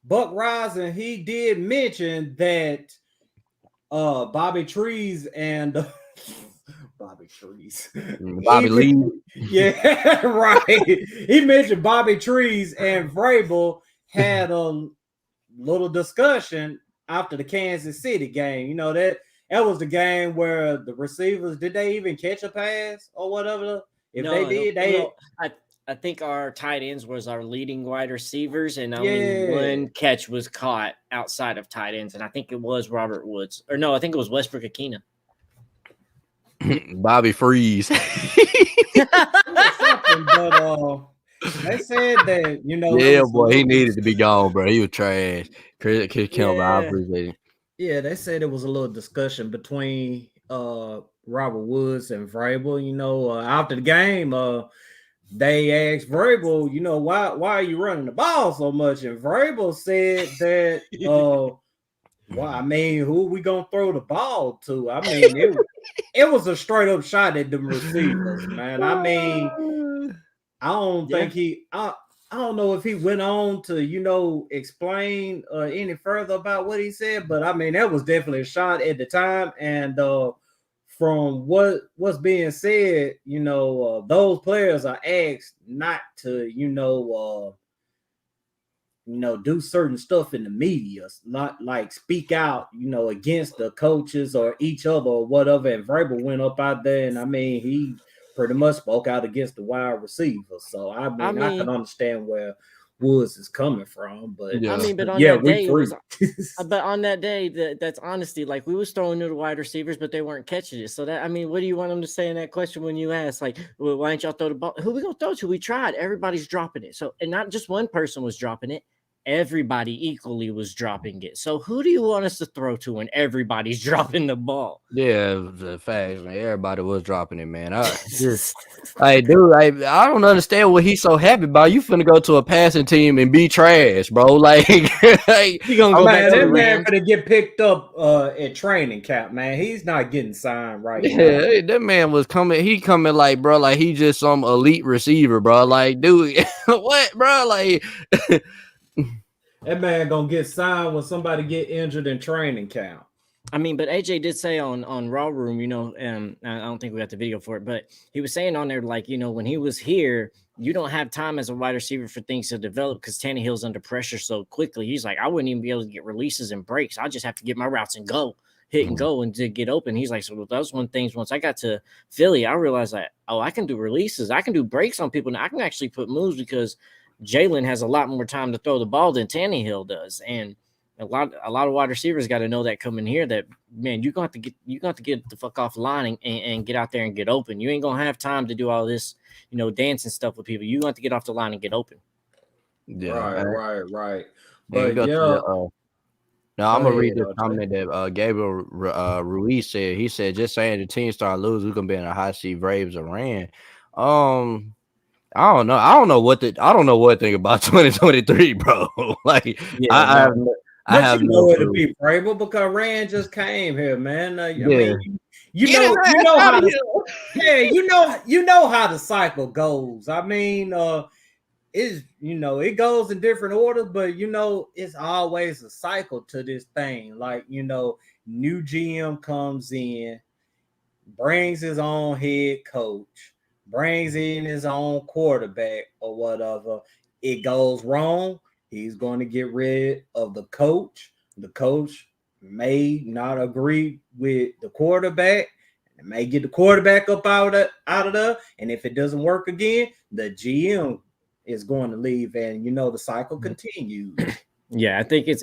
Buck Rising, he did mention that Bobby Trees and Bobby Bobby Trees. Bobby Lee. Yeah, right. He mentioned Bobby Trees and Vrabel had a little discussion after the Kansas City game. You know, that was the game where the receivers, did they even catch a pass or whatever? If they did, I think our tight ends was our leading wide receivers, and only one catch was caught outside of tight ends, and I think it was Robert Woods. Or no, I think it was Westbrook Akina. Bobby Freeze. but they said that, you know, yeah, boy, he needed to be gone, bro. He was trash. Chris Campbell, I appreciate it. Yeah, they said it was a little discussion between Robert Woods and Vrabel. You know, after the game, they asked Vrabel, you know, why are you running the ball so much? And Vrabel said that, well, I mean, who are we gonna throw the ball to? I mean, it was a straight up shot at the receivers, man. I mean, I don't think I don't know if he went on to, you know, explain any further about what he said, but I mean, that was definitely a shot at the time. And from what's being said, you know, those players are asked not to, you know, do certain stuff in the media, not like speak out, you know, against the coaches or each other or whatever. And Vrabel went up out there, and I mean, he pretty much spoke out against the wide receivers. So I mean, I can understand where Woods is coming from, but I mean, but on that day, but on that day, that's honesty. Like, we was throwing to the wide receivers, but they weren't catching it. So that, I mean, what do you want them to say in that question when you ask, like, well, why didn't y'all throw the ball? Who we gonna throw to? We tried. Everybody's dropping it. So, and not just one person was dropping it. Everybody equally was dropping it. So who do you want us to throw to when everybody's dropping the ball? Yeah, the facts, man. Everybody was dropping it, man. Hey, dude, I don't understand what he's so happy about. You finna go to a passing team and be trash, bro. Like, you gonna go back to the man gonna get picked up at training camp, man. He's not getting signed right now. Yeah, that man was coming. He coming like, bro, like he just some elite receiver, bro. Like, dude, what, bro? Like. That man gonna get signed when somebody get injured in training camp. I mean, but AJ did say on Raw Room, you know, I don't think we got the video for it, but he was saying on there, like, you know, when he was here, you don't have time as a wide receiver for things to develop because Tannehill's under pressure so quickly. He's like, I wouldn't even be able to get releases and breaks. I just have to get my routes and go, hit and go, and to get open. He's like, so that was one thing. Once I got to Philly, I realized that, oh, I can do releases. I can do breaks on people. Now I can actually put moves because Jalen has a lot more time to throw the ball than Tannehill does, and a lot of wide receivers got to know that coming here. That, man, you're gonna have to get the fuck off the line and get out there and get open. You ain't gonna have time to do all this, you know, dancing stuff with people. You have to get off the line and get open. Yeah, right. But now I'm gonna read this comment that Gabriel Ruiz said. He said, "Just saying the team start losing, we're gonna be in a hot seat. Braves or ran." I don't know. I don't know what to think about 2023, bro. Like, I have no clue. To be Vrabel because Rand just came here, man. I mean, you know how the cycle goes. I mean, it goes in different orders, but it's always a cycle to this thing. Like, new GM comes in, brings his own head coach, brings in his own quarterback or whatever. It goes wrong. He's going to get rid of the coach. The coach may not agree with the quarterback. It may get the quarterback up out of there. And if it doesn't work again, the GM is going to leave. And, the cycle continues. Yeah, I think it's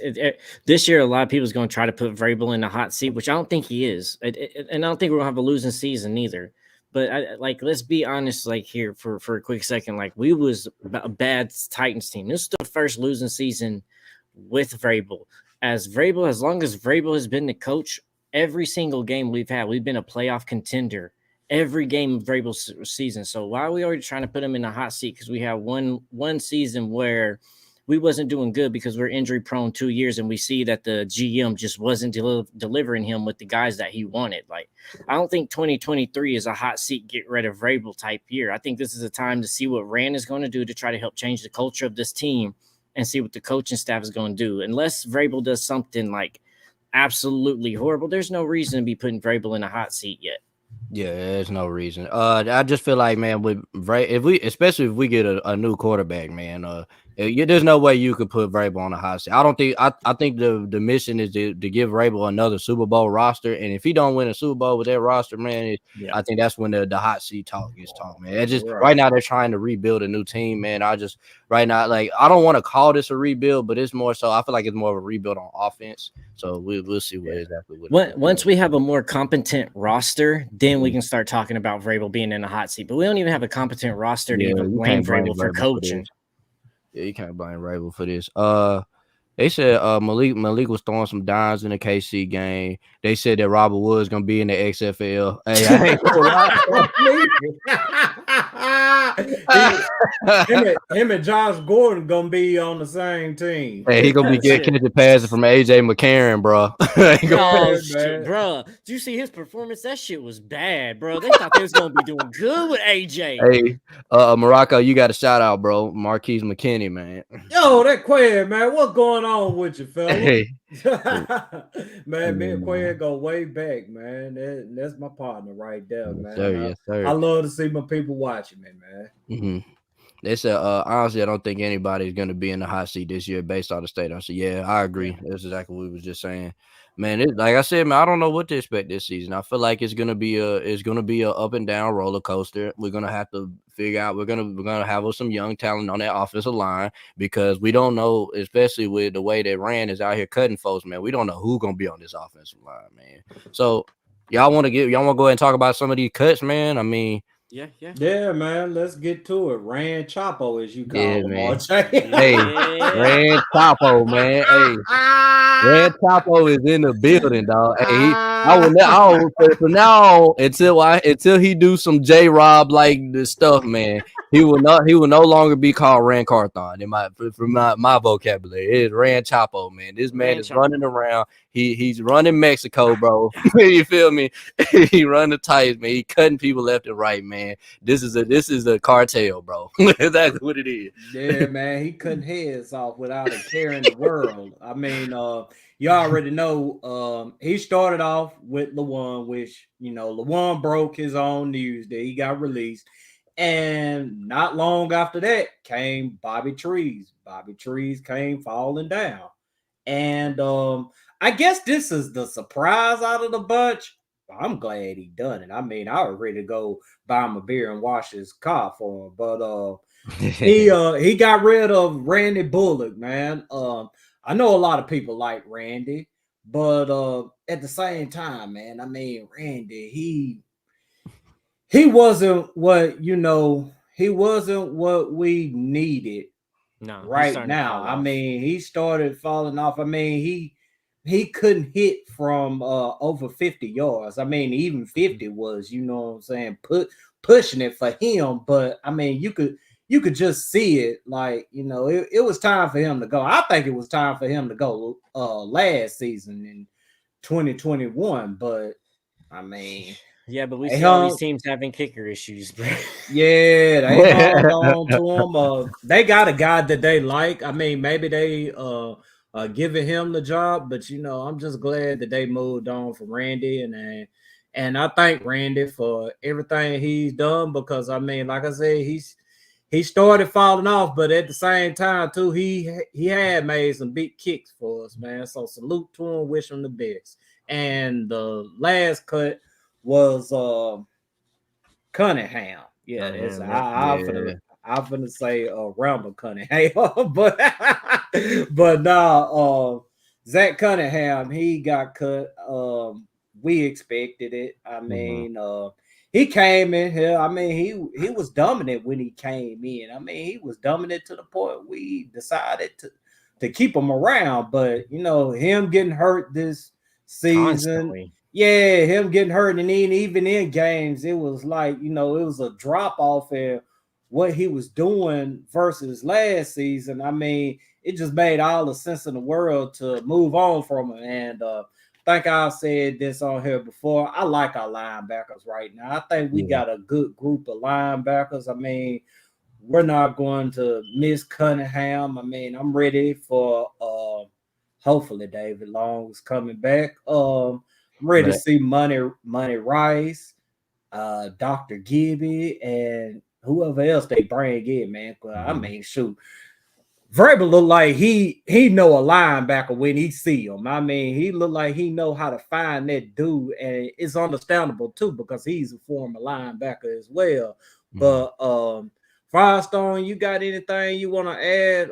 this year. A lot of people is going to try to put Vrabel in the hot seat, which I don't think he is. And I don't think we're going to have a losing season either. But let's be honest, like, here for a quick second, like, we was a bad Titans team. This is the first losing season with Vrabel. As long as Vrabel has been the coach, every single game we've had, we've been a playoff contender every game of Vrabel's season. So why are we already trying to put him in the hot seat? Because we have one season where we wasn't doing good because we're injury prone 2 years, and we see that the GM just wasn't delivering him with the guys that he wanted. Like, I don't think 2023 is a hot seat, get rid of Vrabel type year. I think this is a time to see what Rand is going to do to try to help change the culture of this team and see what the coaching staff is going to do. Unless Vrabel does something like absolutely horrible, there's no reason to be putting Vrabel in a hot seat yet. Yeah, there's no reason. I just feel like, man, especially if we get a new quarterback, man, there's no way you could put Vrabel on the hot seat. I think the mission is to give Vrabel another Super Bowl roster, and if he don't win a Super Bowl with that roster, man, I think that's when the hot seat talk gets talked, man. It's just right now they're trying to rebuild a new team, man. Right now, like, I don't want to call this a rebuild, but it's more so I feel like it's more of a rebuild on offense. So we'll see Once we have a more competent roster, then we can start talking about Vrabel being in the hot seat. But we don't even have a competent roster to even blame Vrabel for coaching. Yeah, you can't blame Vrabel for this. They said Malik was throwing some dimes in the KC game. They said that Robert Woods gonna be in the XFL. Hey, I ain't gonna lie. him and Josh Gordon gonna be on the same team. Hey, he gonna be catching passes from AJ McCarron, bro. Bro, did you see his performance? That shit was bad, bro. They thought they was gonna be doing good with AJ. Hey, Morocco, you got a shout out, bro. Marquise McKinney, man. Yo, that Quaid, man, what's going on with you, fella? Hey. Man, me and Quaid go way back, man. That's my partner right there, man. Yes, sir. I love to see my people watching me, man. Mm-hmm. They said, honestly, I don't think anybody's going to be in the hot seat this year based on the state. I said, yeah, I agree. That's exactly what we was just saying. Man, like I said, man, I don't know what to expect this season. I feel like it's gonna be a up and down roller coaster. We're gonna have to figure out. We're gonna have some young talent on that offensive line because we don't know, especially with the way that Rand is out here cutting folks, man. We don't know who's gonna be on this offensive line, man. So y'all want to go ahead and talk about some of these cuts, man? I mean. Yeah, man. Let's get to it. Rand Chapo, as you call him, man. Hey, Rand Chapo, man. Hey, Rand Chapo is in the building, dog. Hey, from now on until he do some J Rob like the stuff, man. He will no longer be called Rand Carthon in my vocabulary. It is Rand Chapo, man. This man is running around. He's running Mexico, bro. You feel me? He run the tights, man. He cutting people left and right, man. This is a cartel, bro. That's what it is. Yeah, man. He cutting heads off without a care in the world. I mean, you already know. He started off with Lewan, which Lewan broke his own news that he got released. And not long after that came Bobby Trees. Bobby Trees came falling down. And I guess this is the surprise out of the bunch. I'm glad he done it. I mean, I was ready to go buy him a beer and wash his car for him. But he got rid of Randy Bullock, man. I know a lot of people like Randy, but at the same time, man, I mean, Randy, he wasn't what we needed right now. I mean, he started falling off. I mean, he couldn't hit from over 50 yards. I mean, even 50 was, you know what I'm saying, pushing it for him. But I mean, you could just see it, like, it was time for him to go. I think it was time for him to go last season in 2021, but I mean, yeah, but we see all these teams having kicker issues, bro. Yeah, they hung on to him. They got a guy that they like. I mean, maybe they giving him the job, but I'm just glad that they moved on from Randy, and I thank Randy for everything he's done, because I mean, like I said, he started falling off, but at the same time too, he had made some big kicks for us, man. So salute to him, wish him the best. And the last cut was Cunningham. Yeah, I'm gonna say Randall Cunningham, but now Zach Cunningham, he got cut. We expected it. I mean, he came in here. I mean, he was dominant when he came in. I mean, he was dominant to the point we decided to keep him around. But him getting hurt this season. Constantly. Yeah, him getting hurt, and then even in games, it was like, it was a drop off in what he was doing versus last season. I mean, it just made all the sense in the world to move on from him. And I think I've said this on here before. I like our linebackers right now. I think we got a good group of linebackers. I mean, we're not going to miss Cunningham. I mean, I'm ready for hopefully David Long is coming back. I'm ready to see Money Rice. Dr. Gibby, and whoever else they bring in, man. I mean, shoot. Vrabel look like he know a linebacker when he see him. I mean, he look like he know how to find that dude, and it's understandable too because he's a former linebacker as well. But Firestone, you got anything you want to add?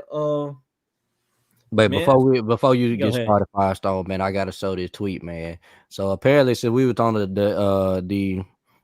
But Man, before you go get ahead. started, Firestone, man, I gotta show this tweet, man. So apparently, since we was on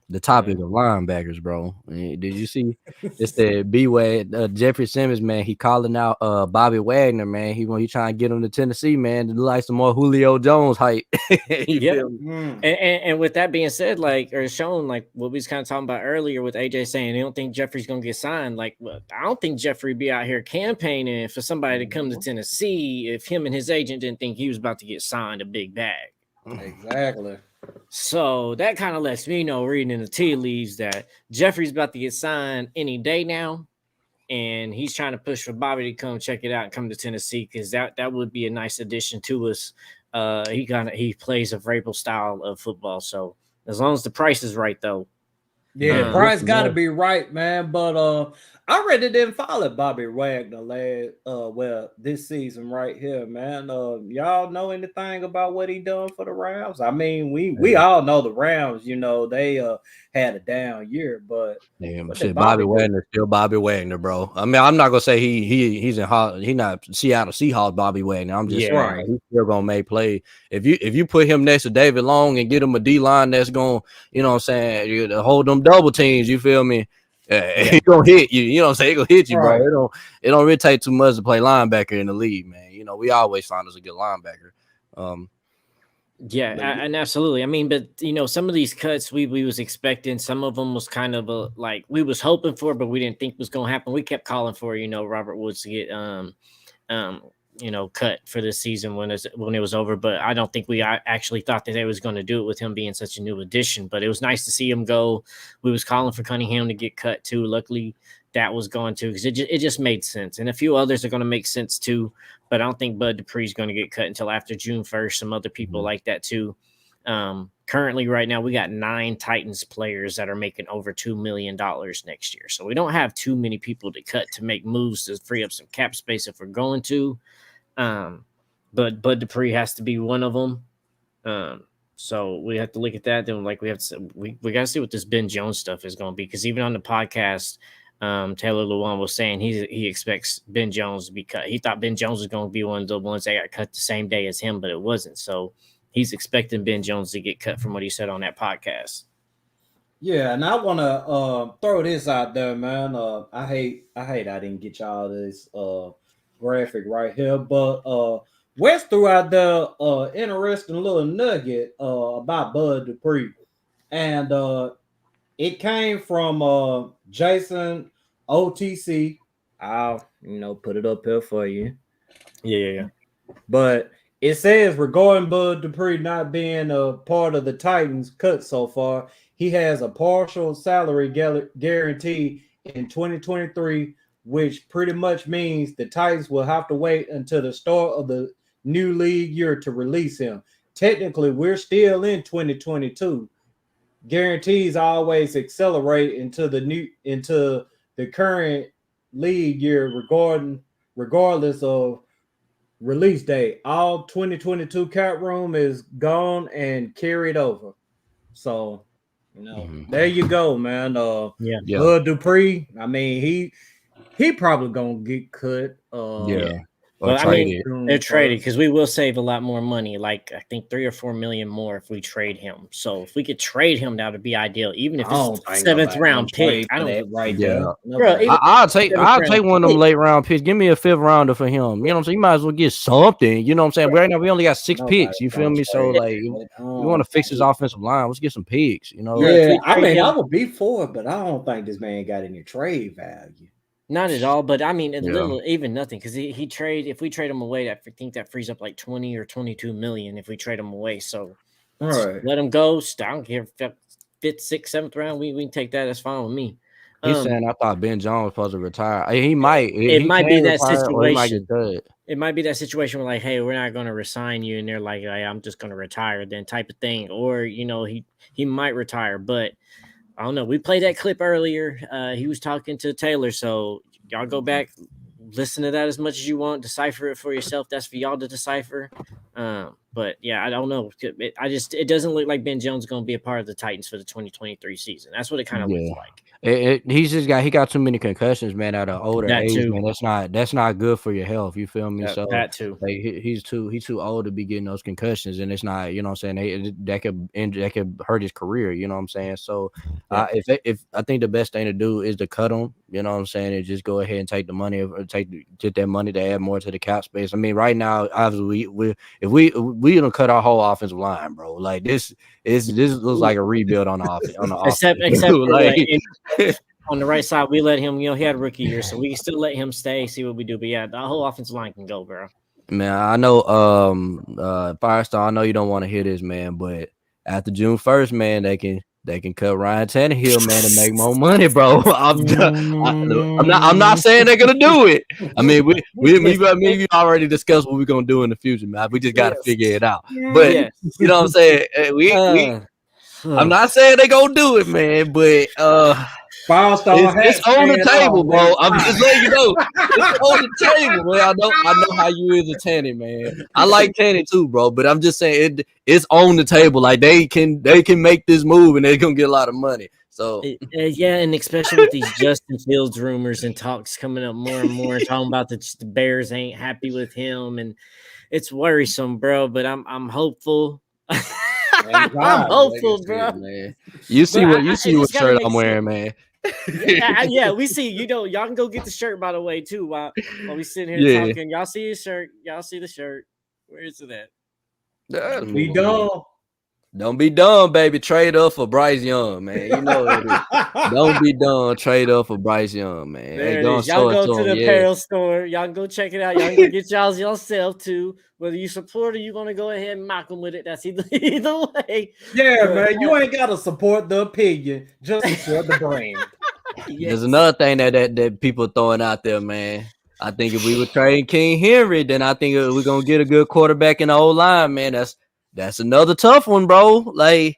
the topic of linebackers, bro, did you see? It said Jeffrey Simmons, man. He calling out Bobby Wagner, man. He trying to get him to Tennessee, man. To do like some more Julio Jones hype. You feel me? And with that being said, like or shown, like what we was kind of talking about earlier with AJ saying he don't think Jeffrey's gonna get signed. Like, well, I don't think Jeffrey be out here campaigning for somebody to come to Tennessee if him and his agent didn't think he was about to get signed a big bag. Exactly. So that kind of lets me know, reading in the tea leaves, that Jeffrey's about to get signed any day now, and he's trying to push for Bobby to come check it out and come to Tennessee because that would be a nice addition to us. He plays a Vrabel style of football, so as long as the price is right, though. Yeah, the price got to be right, man. But I really didn't follow Bobby Wagner this season right here, man. Y'all know anything about what he done for the Rams? I mean, we all know the Rams. You know they had a down year, but shit, Bobby Wagner still Bobby Wagner, bro. I mean, I'm not gonna say he's not Seattle Seahawks Bobby Wagner. I'm just saying like, he's still gonna make play. If you put him next to David Long and get him a D line that's gonna, you know what I'm saying, hold them double teams, you feel me? He gonna hit you, you know what I'm saying? He gonna hit you, bro. It don't really take too much to play linebacker in the league, man. You know, we always find us a good linebacker. And absolutely. I mean, but you know, some of these cuts we was expecting. Some of them was kind of like we was hoping for, but we didn't think was going to happen. We kept calling for, you know, Robert Woods to get cut for this season when it was over. But I don't think we actually thought that they was going to do it with him being such a new addition. But it was nice to see him go. We was calling for Cunningham to get cut too. Luckily, that was going to, because it just made sense, and a few others are going to make sense too. But I don't think Bud Dupree's going to get cut until after June 1st. Some other people like that too. Currently, right now, we got 9 Titans players that are making over $2 million next year. So we don't have too many people to cut to make moves to free up some cap space if we're going to. But Bud Dupree has to be one of them. So we have to look at that. Then, like, we got to see what this Ben Jones stuff is going to be, because even on the podcast, Taylor Lewan was saying he expects Ben Jones to be cut. He thought Ben Jones was going to be one of the ones that got cut the same day as him, but it wasn't. So he's expecting Ben Jones to get cut from what he said on that podcast. Yeah, and I want to throw this out there, man. I hate I didn't get y'all this graphic right here, but West threw out the interesting little nugget about Bud Dupree, and it came from Jason OTC. I'll put it up here for you. Yeah. But it says regarding Bud Dupree not being a part of the Titans cut so far, he has a partial salary guarantee in 2023, which pretty much means the Titans will have to wait until the start of the new league year to release him. Technically, we're still in 2022. Guarantees always accelerate into the current league year regardless of release date. All 2022 cap room is gone and carried over. So, there you go, man. Bud Dupree, I mean, he probably gonna get cut. Well, I mean, they're traded because we will save a lot more money, like I think $3 or $4 million more if we trade him. So if we could trade him, that would be ideal. Even if it's 7th round pick, I don't right there. Bro, I'll take one of them late round picks. Give me a 5th rounder for him. You know what I'm saying? You might as well get something. You know what I'm saying? Right now we only got 6 picks. You feel me? So like, you want to fix his offensive line? Let's get some picks. You know? Yeah, I mean, I would be for it, but I don't think this man got any trade value. Not at all, but I mean, even nothing, because if we trade him away, I think that frees up like 20 or 22 million if we trade him away. So let him go. I don't care if 5th, 6th, 7th round, we can take that. That's fine with me. He's saying I thought Ben Jones was supposed to retire. He might. It might be that situation. It might be that situation where, like, hey, we're not going to resign you, and they're like, hey, I'm just going to retire, then type of thing. Or he might retire, but I don't know. We played that clip earlier. He was talking to Taylor, so y'all go back, listen to that as much as you want, decipher it for yourself. That's for y'all to decipher. But yeah, I don't know. It doesn't look like Ben Jones is going to be a part of the Titans for the 2023 season. That's what it kind of looks like. He got too many concussions, man, at an older age, too. man. That's not good for your health. You feel me? So that too. Like he's too old to be getting those concussions, and it's not, you know what I'm saying, that could hurt his career, you know what I'm saying? So if I think the best thing to do is to cut him, you know what I'm saying, and just go ahead and take the money, or get that money to add more to the cap space. I mean, right now, obviously, if we don't cut our whole offensive line, bro, like this looks like a rebuild on the offense. Except for on the right side, we let him, he had a rookie year, so we can still let him stay, see what we do. But yeah, the whole offensive line can go, bro. Man, I know Firestar, I know you don't want to hear this, man, but after June 1st, man, they can cut Ryan Tannehill, man, and make more money, bro. I'm not saying they're gonna do it. I mean, we already discussed what we're gonna do in the future, man. We just gotta figure it out. But you know what I'm saying? I'm not saying they're gonna do it, man, but it's on the table, bro. I'm just letting you know. It's on the table, man. I know how you is a Tanny, man. I like Tanny too, bro. But I'm just saying it's on the table. Like they can make this move and they're gonna get a lot of money. So and especially with these Justin Fields rumors and talks coming up more and more, talking about the Bears ain't happy with him, and it's worrisome, bro. But I'm hopeful. I'm hopeful, bro. Man. You see what shirt I'm wearing, man. We see. Y'all can go get the shirt, by the way, too. While we sitting here talking, y'all see his shirt. Y'all see the shirt. Where is it at? Be dumb. Don't be dumb, baby. Trade up for Bryce Young, man. You know it is. Don't be dumb. Trade up for Bryce Young, man. There it is. Y'all go to the apparel store. Y'all can go check it out. Y'all can go get y'all's yourself too. Whether you support or you want to go ahead and mock them with it, that's either way. Yeah, man. You ain't got to support the opinion. Just support the brand. There's another thing that people throwing out there, man. I think if we were trading King Henry, then I think we're gonna get a good quarterback in the old line, man. That's another tough one, bro. Like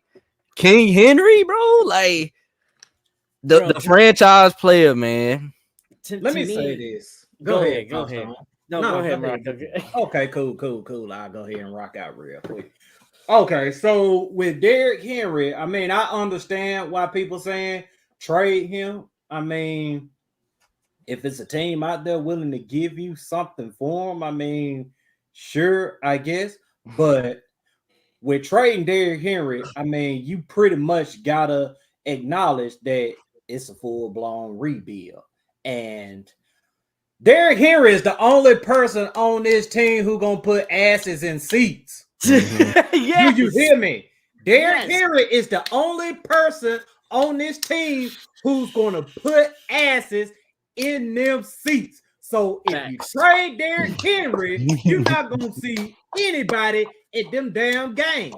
King Henry, bro. Like the franchise player, man. Let me say this. Go ahead. Go ahead. No, go ahead, Rock. Okay, cool. I'll go ahead and rock out real quick. Okay, so with Derrick Henry, I mean, I understand why people saying trade him. I mean, if it's a team out there willing to give you something for him, I mean, sure, I guess. But with trading Derrick Henry, I mean, you pretty much gotta acknowledge that it's a full-blown rebuild. And Derrick Henry is the only person on this team who gonna put asses in seats. Yes. Do you hear me? Derrick Henry is the only person on this team who's gonna put asses in them seats. So if you trade Derrick Henry, you're not gonna see anybody at them damn games.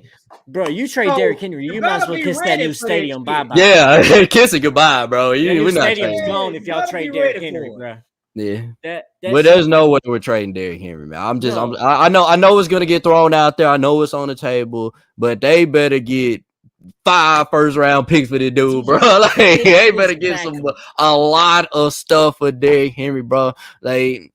Bro, you trade Derrick Henry, you might as well kiss that new stadium bye-bye. Yeah, kiss it goodbye, bro. We're not stadium's gone if y'all trade Derrick Henry, bro. Yeah, but there's no way we're trading Derrick Henry, man. I know it's gonna get thrown out there. I know it's on the table, but they better get 5 first-round picks for this dude, bro. Like they better get a lot of stuff for Derrick Henry, bro. Like,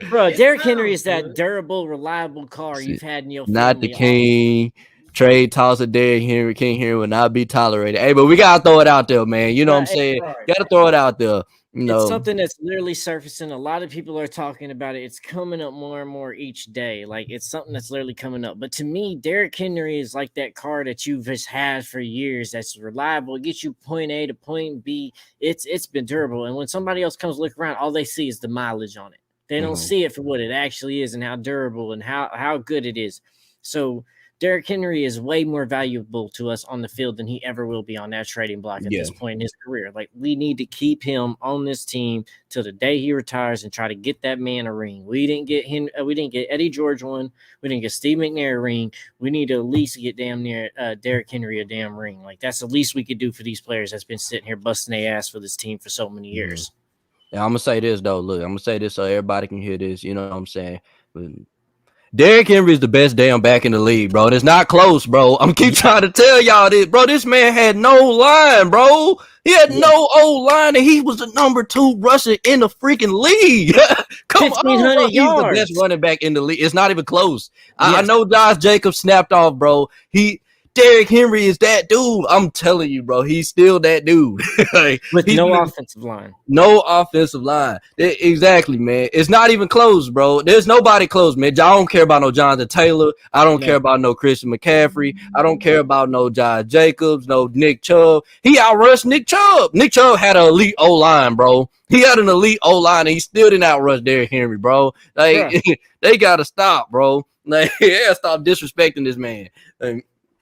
bro, Derrick Henry is that durable, reliable car you've had in your family. Not the king. Trade toss of Derrick Henry. King Henry will not be tolerated. Hey, but we gotta throw it out there, man. You know what I'm saying? Gotta throw it out there. It's something that's literally surfacing. A lot of people are talking about it. It's coming up more and more each day. Like it's something that's literally coming up. But to me, Derrick Henry is like that car that you've just had for years. That's reliable. It gets you point A to point B. It's been durable. And when somebody else comes look around, all they see is the mileage on it. They don't see it for what it actually is and how durable and how good it is. So Derrick Henry is way more valuable to us on the field than he ever will be on that trading block at this point in his career. Like we need to keep him on this team till the day he retires and try to get that man a ring. We didn't get him. We didn't get Eddie George one. We didn't get Steve McNair a ring. We need to at least get damn near Derrick Henry a damn ring. Like that's the least we could do for these players that's been sitting here busting their ass for this team for so many years. Yeah, I'm gonna say this though. Look, I'm gonna say this so everybody can hear this. You know what I'm saying? Derrick Henry is the best damn back in the league, bro. And it's not close, bro. I'm keep trying to tell y'all this, bro. This man had no line, bro. He had no old line, and he was the number 2 rusher in the freaking league. Come on, bro. He's the best running back in the league. It's not even close. I know Josh Jacobs snapped off, bro. Derrick Henry is that dude. I'm telling you, bro. He's still that dude. Like, with no offensive line. No offensive line. Exactly, man. It's not even close, bro. There's nobody close, man. I don't care about no Jonathan Taylor. I don't care about no Christian McCaffrey. I don't care about no Josh Jacobs, no Nick Chubb. He outrushed Nick Chubb. Nick Chubb had an elite O-line, bro. He had an elite O-line, and he still didn't outrush Derrick Henry, bro. Like, they got to stop, bro. Like, stop disrespecting this man.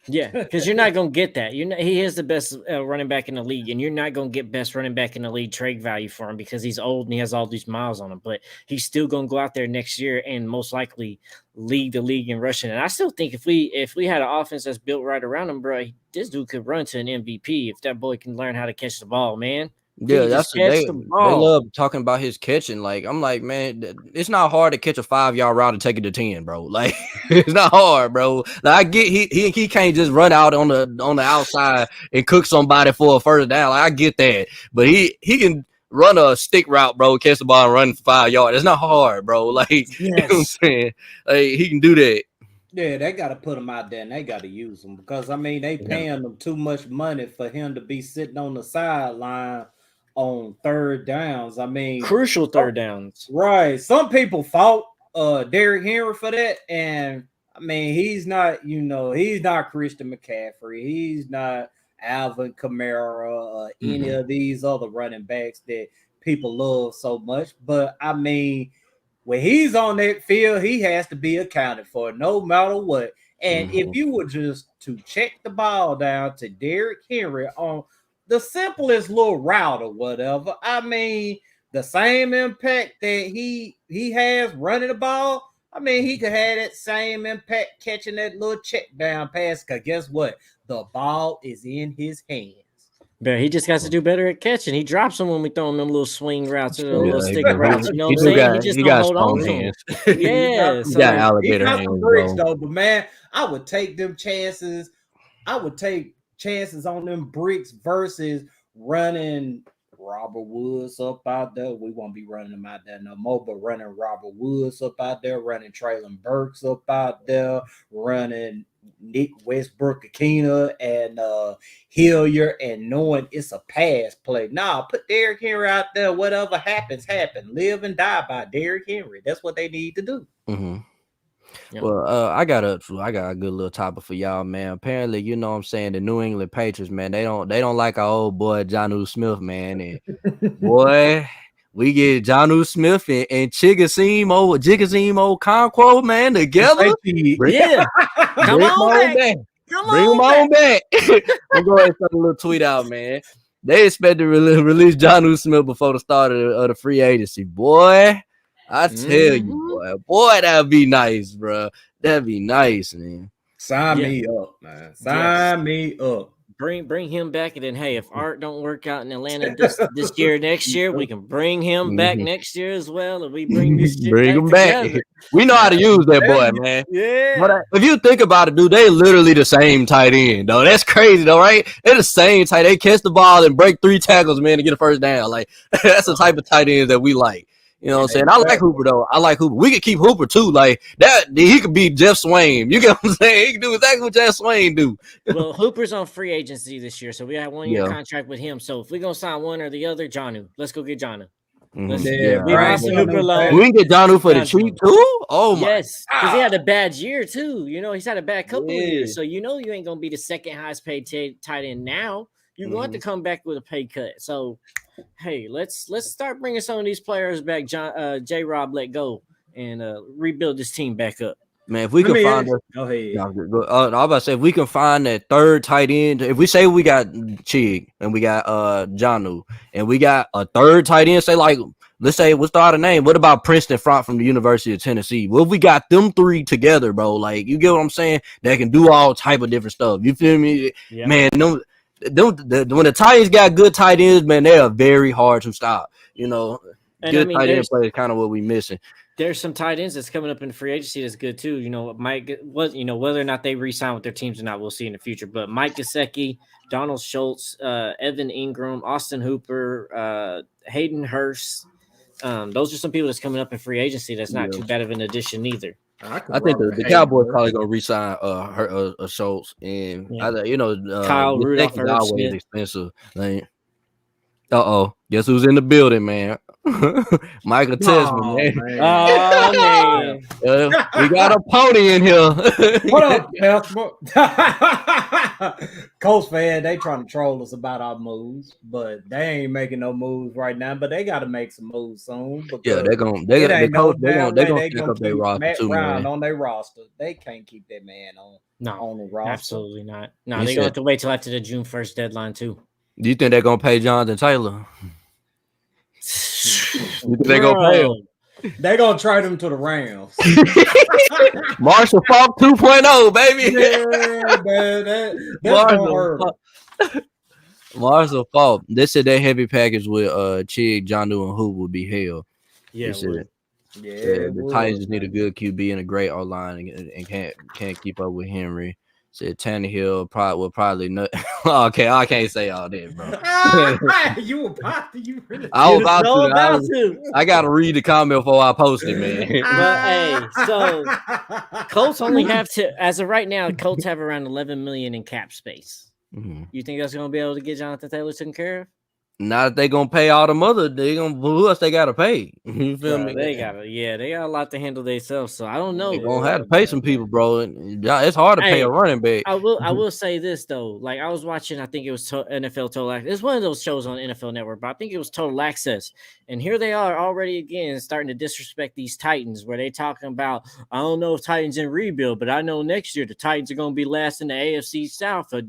Yeah, because you're not going to get that. He is the best running back in the league, and you're not going to get best running back in the league trade value for him because he's old and he has all these miles on him. But he's still going to go out there next year and most likely lead the league in rushing. And I still think if we had an offense that's built right around him, bro, this dude could run to an MVP if that boy can learn how to catch the ball, man. Yeah, that's they love talking about his catching. Like, I'm like, man, it's not hard to catch a 5-yard route and take it to 10, bro. Like, it's not hard, bro. Like, I get he can't just run out on the outside and cook somebody for a first down. Like, I get that, but he can run a stick route, bro, catch the ball and run for 5 yards. It's not hard, bro. Like, you know what I'm saying? Like, he can do that. Yeah, they got to put him out there and they got to use him because, I mean, they paying him too much money for him to be sitting on the sideline on third downs. I mean, crucial third downs. Right. Some people fault Derrick Henry for that. And I mean, he's not Christian McCaffrey. He's not Alvin Kamara, any of these other running backs that people love so much. But I mean, when he's on that field, he has to be accounted for no matter what. And if you were just to check the ball down to Derrick Henry on the simplest little route or whatever, I mean, the same impact that he has running the ball, I mean, he could have that same impact catching that little check down pass. Because guess what? The ball is in his hands. But he just got to do better at catching. He drops them when we throw him them little swing routes or little stick routes. You know what I'm saying? He just don't hold on to them. Yeah. He got alligator hands, bricks, though, but man, I would take them chances. I would take chances on them bricks versus running Robert Woods up out there. We won't be running them out there no more, but running Robert Woods up out there, running Traylon Burks up out there, running Nick Westbrook-Akina and Hilliard, and knowing it's a pass play. Nah, put Derrick Henry out there. Whatever happens, happen. Live and die by Derrick Henry. That's what they need to do. Yep. Well, I got a good little topic for y'all, man. Apparently, you know what I'm saying, the New England Patriots, man, they don't like our old boy Jonnu Smith, man. And boy, we get Jonnu Smith and Chigoziem Okonkwo, man, together. Yeah. Come on back. Bring them on back. I'm going to send a little tweet out, man. They expect to release Jonnu Smith before the start of the free agency. Boy, I tell you, boy, that'd be nice, bro. That'd be nice, man. Sign me up, man. Sign me up. Bring him back, and then hey, if Art don't work out in Atlanta this year, next year, we can bring him back next year as well. And we bring this him back. We know how to use that boy, man. Yeah. But if you think about it, dude, they literally the same tight end, though. That's crazy, though, right? They're the same tight. They catch the ball and break 3 tackles, man, to get a first down. Like that's the type of tight ends that we like. You know what I'm saying? I like Hooper, though. I like Hooper. We could keep Hooper, too. Like, that, he could be Jeff Swain. You get what I'm saying? He can do exactly what Jeff Swain do. Well, Hooper's on free agency this year, so we have 1-year contract with him. So if we're going to sign one or the other, Jonnu. Let's go get Jonnu. We can get Jonnu for the cheap, too? Oh, my. Yes, because he had a bad year, too. You know, he's had a bad couple of years. So you know you ain't going to be the second highest paid tight end now. You're going to have to come back with a pay cut. So, hey, let's start bringing some of these players back. J-Rob let go and rebuild this team back up. Man, if we can find I'm about to say, if we can find that third tight end, if we say we got Chig and we got Jonnu and we got a third tight end, say like, let's say, what's the other name? What about Princeton Front from the University of Tennessee? Well, if we got them 3 together, bro, like, you get what I'm saying? They can do all type of different stuff. You feel me? Yeah. Man, when the Titans got good tight ends, man, they are very hard to stop. You know, good tight end play is kind of what we missing. there's some tight ends that's coming up in free agency that's good too. You know, Mike was, whether or not they re-sign with their teams or not, we'll see in the future. But Mike Gesicki, Donald Schultz, Evan Ingram, Austin Hooper, Hayden Hurst. Those are some people that's coming up in free agency. That's not too bad of an addition either. I think the Cowboys probably gonna re-sign Schultz, and Kyle Rudolph is always expensive. Like, guess who's in the building, man? Michael Tesman, man. Oh man, we got a pony in here. What up, Colts fan? They trying to troll us about our moves, but they ain't making no moves right now. But they got to make some moves soon. Yeah, they're gonna stick up their roster Matt too, Ryan man. on their roster. They can't keep that man on the roster. Absolutely not. No, they're gonna have to wait till after the June 1st deadline too. Do you think they're gonna pay Jonathan Taylor? You think they're gonna pay him? They're gonna trade him to the Rams. Marshall Faulk 2.0, baby. Yeah, man, Marshall Faulk. They said that heavy package with Chig, Jonnu, and Who would be hell. Yeah, the Titans just need a good QB and a great O-line and can't keep up with Henry. Said Tannehill will probably not. Okay, I can't say all that, bro. You about to? You really? I was about to. I gotta read the comment before I post it, man. But hey, so Colts only have to, as of right now, Colts have around 11 million in cap space. Mm-hmm. You think that's gonna be able to get Jonathan Taylor taken care of? Not if they gonna pay all the mother, who else they gotta pay? You feel me? They got a lot to handle themselves. So I don't know. They gonna have to pay some people, bro. It's hard to pay a running back. I will say this though. Like I was watching, I think it was NFL Total Access. It's one of those shows on NFL Network, but I think it was Total Access. And here they are already again starting to disrespect these Titans, where they talking about, I don't know if Titans in rebuild, but I know next year the Titans are gonna be last in the AFC South. The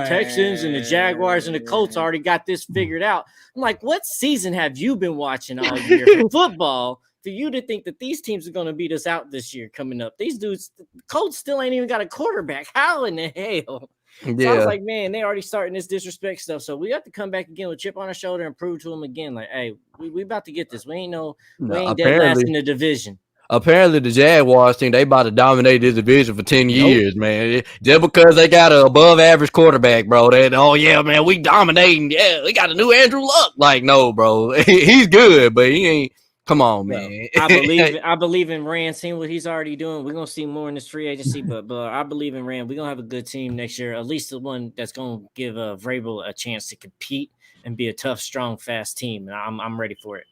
Texans and the Jaguars and the Colts already got this figured out. I'm like, what season have you been watching all year for football for you to think that these teams are going to beat us out this year coming up? These dudes, the Colts still ain't even got a quarterback. How in the hell? Yeah. So I was like, man, they already starting this disrespect stuff. So we have to come back again with chip on our shoulder and prove to them again, like, hey, we about to get this. We ain't dead last in the division. Apparently, the Jaguars team, they about to dominate this division for 10 years, man. Just because they got an above-average quarterback, bro. Man, we dominating. Yeah, we got a new Andrew Luck. Like, no, bro. He's good, but he ain't. Come on, man. I believe in Rand, seeing what he's already doing. We're going to see more in this free agency, but I believe in Rand. We're going to have a good team next year, at least the one that's going to give Vrabel a chance to compete and be a tough, strong, fast team. And I'm ready for it.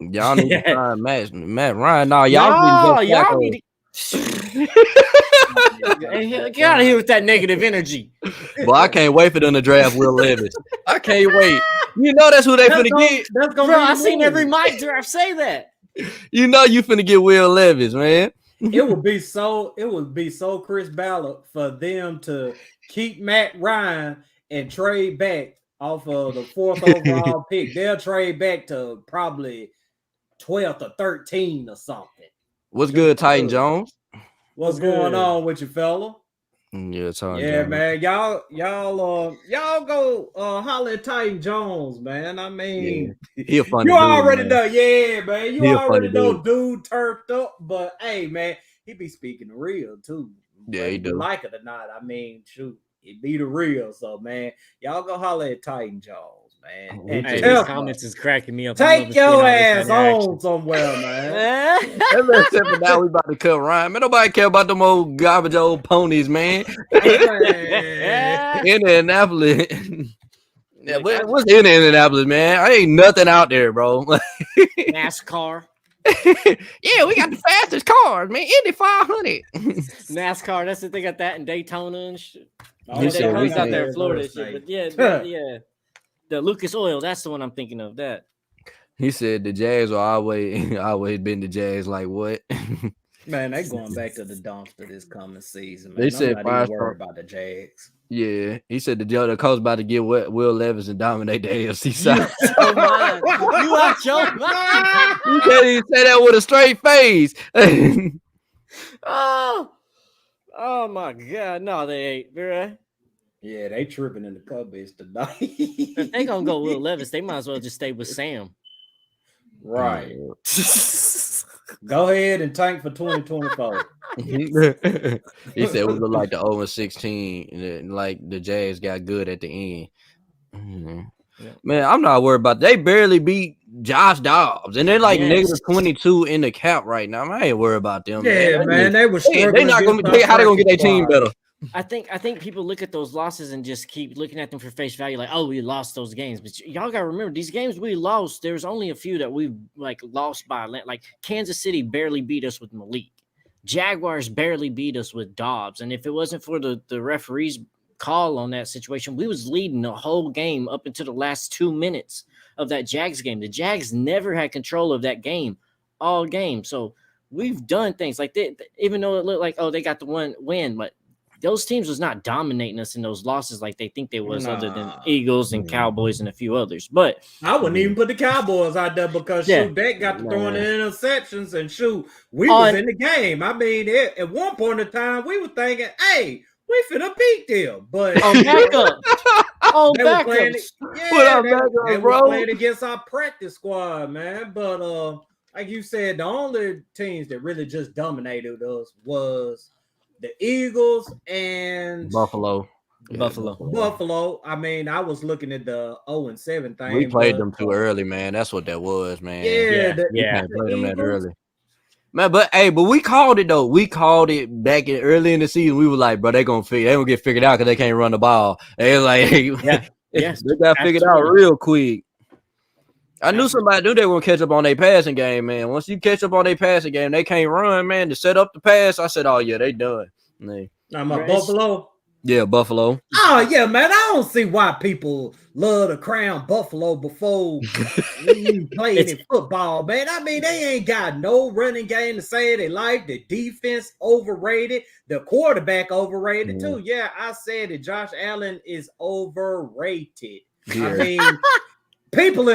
Y'all need to find Matt Ryan. No, y'all need to get out of here with that negative energy. Well, I can't wait for them to draft Will Levis. I can't wait. You know that's who they finna get. I seen every mock draft say that. You know you finna get Will Levis, man. It would be so Chris Ballard for them to keep Matt Ryan and trade back off of the 4th overall pick. They'll trade back to probably 12th or 13 or something. What's good, Titan Jones? What's going on with you, fella? Yeah, Titan Jones. Man. Y'all go holler at Titan Jones, man. I mean, he a funny you dude, already man. know, man. You already know, dude turfed up, but hey, man, he be speaking real too. Yeah, he do. Like it or not, I mean, shoot, it be the real. So, man, y'all go holler at Titan Jones. Man, hey, these comments is cracking me up. Take your ass on somewhere, man. Except for now, we about to cut Ryan. Man, nobody care about them old garbage old ponies, man. Indianapolis. What's in Indianapolis, man? I ain't nothing out there, bro. NASCAR. Yeah, we got the fastest cars, man. Indy 500. NASCAR. That's the thing. Got that in Daytona and shit. He's out there in Florida and shit. But yeah. The Lucas Oil, that's the one I'm thinking of. That he said the Jags are always been the Jags. Like what? Man, they going back to the dumpster this coming season. Man. They said I'm not even worried about the Jags. Yeah, he said the coach about to get Will Levis and dominate the AFC South. You out your mind. He said he said that with a straight face. Oh my God! No, they ain't. Right? Yeah, they tripping in the cupboards tonight. If they gonna go Will Levis, they might as well just stay with Sam. Right. Go ahead and tank for 2024. He said we look like the 0-16, and then, like the Jags got good at the end. Yeah. Man, I'm not worried about. They barely beat Josh Dobbs, and they're like -22 in the cap right now. I ain't worried about them. Yeah, man, they were struggling. They not gonna. How they gonna get their team better? I think people look at those losses and just keep looking at them for face value, like, oh, we lost those games. But y'all gotta remember, these games we lost, there's only a few that we like lost by. Like Kansas City barely beat us with Malik. Jaguars barely beat us with Dobbs. And if it wasn't for the referee's call on that situation, we was leading the whole game up into the last 2 minutes of that Jags game. The Jags never had control of that game all game. So we've done things like that, even though it looked like, oh, they got the one win, but those teams was not dominating us in those losses like they think they was, other than Eagles and Cowboys and a few others. But I wouldn't even put the Cowboys out there because shoot, they got to throwing the interceptions and shoot, we was in the game. I mean, at one point in time, we were thinking, hey, we finna beat them. But backup. They were playing against our practice squad, man. But like you said, the only teams that really just dominated us was the Eagles and Buffalo. I mean, I was looking at the 0-7 thing. We played them too early, man. That's what that was, man. Yeah. Played them that early. Man, but we called it though. We called it back early in the season. We were like, bro, they gonna get figured out because they can't run the ball. They like, they got figured out real quick. I knew somebody knew they were gonna catch up on their passing game, man. Once you catch up on their passing game, they can't run, man. To set up the pass, I said, oh yeah, they done. I'm a Buffalo. Yeah, Buffalo. Oh yeah, man. I don't see why people love to crown Buffalo before we played in football, man. I mean, they ain't got no running game to say they like. The defense overrated. The quarterback overrated too. Yeah, I said it. Josh Allen is overrated. Yeah. I mean. People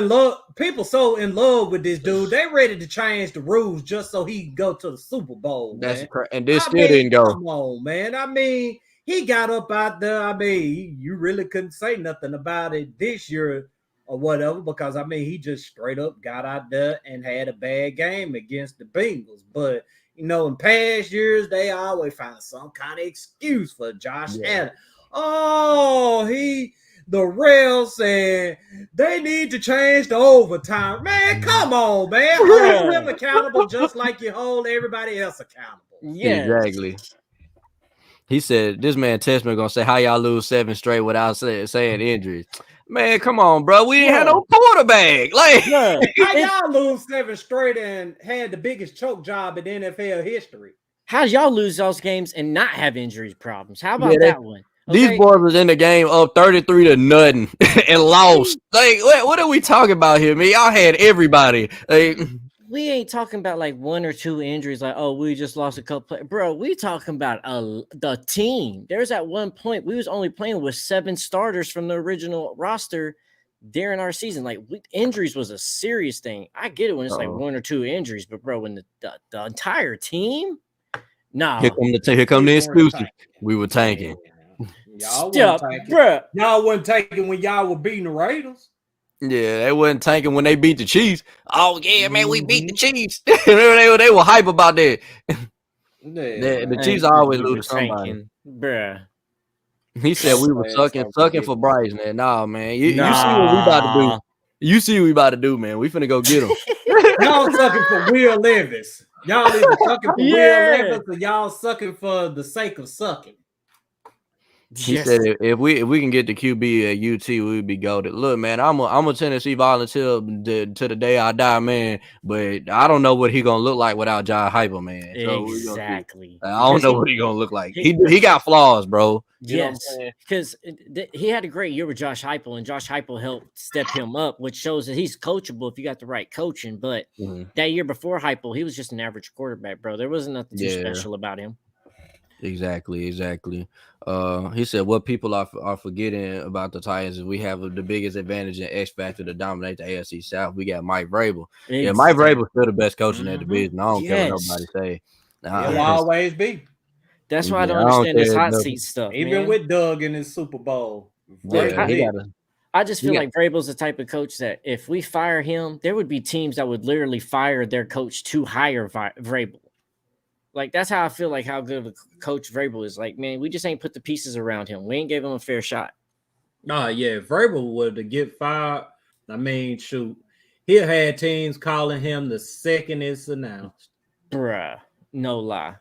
so in love with this dude, they ready to change the rules just so he can go to the Super Bowl. That's correct. And this still didn't go. Come on, man. I mean, he got up out there. I mean, you really couldn't say nothing about it this year or whatever, because I mean, he just straight up got out there and had a bad game against the Bengals. But you know, in past years, they always find some kind of excuse for Josh Allen. Oh, the rail said they need to change the overtime. Man, come on, man. Hold them accountable just like you hold everybody else accountable. Yeah, exactly. He said, this man Testament gonna say how y'all lose 7 straight without saying injuries. Man, come on, bro. We didn't have no quarterback. Like, how y'all lose 7 straight and had the biggest choke job in NFL history? How y'all lose those games and not have injury problems? How about that one? Okay. These boys was in the game up 33-0 and lost. Like, what are we talking about here, man? Y'all had everybody. Like, we ain't talking about like 1 or 2 injuries. Like, oh, we just lost a couple. Bro, we talking about the team. There's at one point we was only playing with 7 starters from the original roster during our season. Like, injuries was a serious thing. I get it when it's like 1 or 2 injuries, but bro, when the entire team, nah. Here come the excuses. We were tanking. Y'all wasn't tanking when y'all were beating the Raiders. Yeah, they wasn't tanking when they beat the Chiefs. Oh yeah, man, we beat the Chiefs. they were hype about that. The Chiefs always lose to somebody. Bruh. He said we were sucking for Bryce, man. Nah, man. You see what we about to do. You see what we about to do, man. We finna go get him. Y'all sucking for Will Levis. Y'all either sucking for Will Levis or y'all sucking for the sake of sucking. He said if we can get the QB at UT, we would be goated. Look, man, I'm a Tennessee volunteer to the day I die, man. But I don't know what he gonna look like without Josh Heupel, man. So exactly. I don't know what he gonna look like. He got flaws, bro. Yes, because he had a great year with Josh Heupel, and Josh Heupel helped step him up, which shows that he's coachable if you got the right coaching. But that year before Heupel, he was just an average quarterback, bro. There wasn't nothing too special about him. Exactly. He said what people are forgetting about the Titans is we have the biggest advantage in X Factor to dominate the AFC South. We got Mike Vrabel. Yeah, Mike Vrabel's still the best coach in that division. I don't care what nobody say. He'll always be. That's why I don't understand this hot seat stuff. Even with Doug in his Super Bowl. Yeah, I just feel like Vrabel's the type of coach that if we fire him, there would be teams that would literally fire their coach to hire Vrabel. Like, that's how I feel like how good of a coach Vrabel is. Like, man, we just ain't put the pieces around him. We ain't gave him a fair shot. Yeah, Vrabel would to get fired. I mean, shoot, he had teams calling him the second it's announced. Bruh, no lie.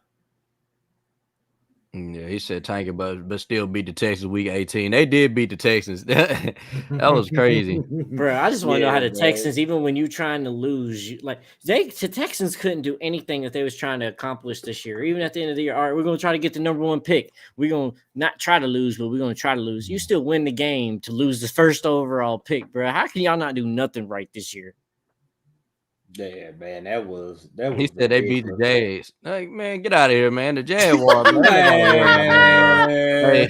Yeah, he said tank it, but still beat the Texans week 18. They did beat the Texans. That was crazy. Bro, I just want to know how the Texans, even when you trying to lose, the Texans couldn't do anything that they was trying to accomplish this year. Even at the end of the year, all right, we're going to try to get the number 1 pick. We're going to not try to lose, but we're going to try to lose. You still win the game to lose the first overall pick, bro. How can y'all not do nothing right this year? Yeah, man, that was. He said they beat the Jags. Like, man, get out of here, man. The Jaguars, man. Hey,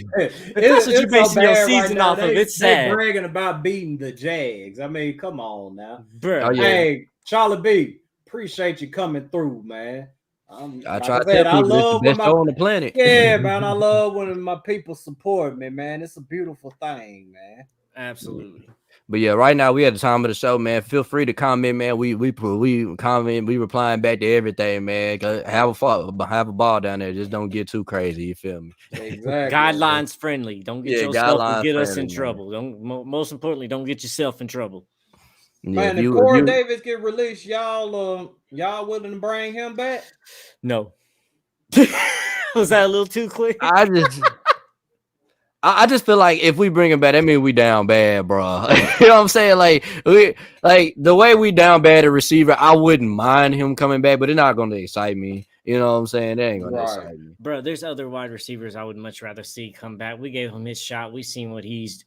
that's what you're basing your season off of. It's sad. They're bragging about beating the Jags. I mean, come on now, bro. Oh, yeah. Hey, Charlie B, appreciate you coming through, man. I try to tell people it's the best show on the planet. Yeah, man, I love when my people support me, man. It's a beautiful thing, man. Absolutely. But yeah, right now we at the time of the show, man. Feel free to comment, man. We comment, we replying back to everything, man. Have a ball down there. Just don't get too crazy. You feel me? Exactly. Guidelines friendly. Don't get yourself and get us in trouble. Don't. Most importantly, don't get yourself in trouble. Man, if Corey Davis get released, y'all willing to bring him back? No. Was that a little too quick? I just feel like if we bring him back, that means we down bad, bro. You know what I'm saying? Like the way we down bad at receiver, I wouldn't mind him coming back, but it's not going to excite me. You know what I'm saying? That ain't going to excite me. Bro, there's other wide receivers I would much rather see come back. We gave him his shot. We seen what he's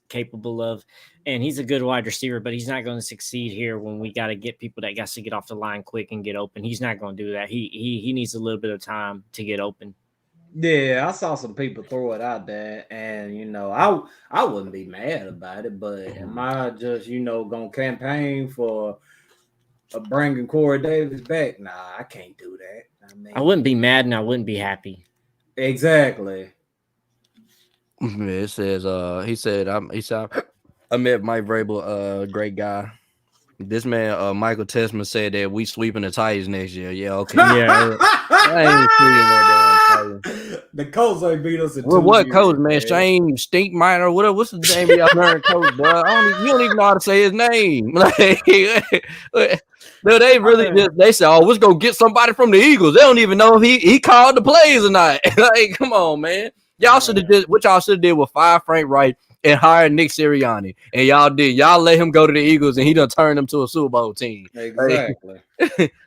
capable of, and he's a good wide receiver, but he's not going to succeed here when we got to get people that got to get off the line quick and get open. He's not going to do that. He needs a little bit of time to get open. Yeah, I saw some people throw it out there, and I wouldn't be mad about it. But am I just gonna campaign for bringing Corey Davis back? Nah, I can't do that. I mean, I wouldn't be mad, and I wouldn't be happy. Exactly. It says he said I met Mike Vrabel, great guy. This man, Michael Tessman, said that we sweeping the Titans next year. Yeah, okay. Yeah, I ain't seeing that damn. The Colts ain't beat us in what coach, man? Shane Stinkminer or whatever. What's the name of y'all learned coach, bro? You don't even know how to say his name. No, they really they say, "Oh, let's go get somebody from the Eagles." They don't even know if he called the plays or not. Like, come on, man. Y'all should have did what y'all should have did with Frank Wright and hired Nick Sirianni, and y'all did. Y'all let him go to the Eagles, and he done turned them to a Super Bowl team. Exactly.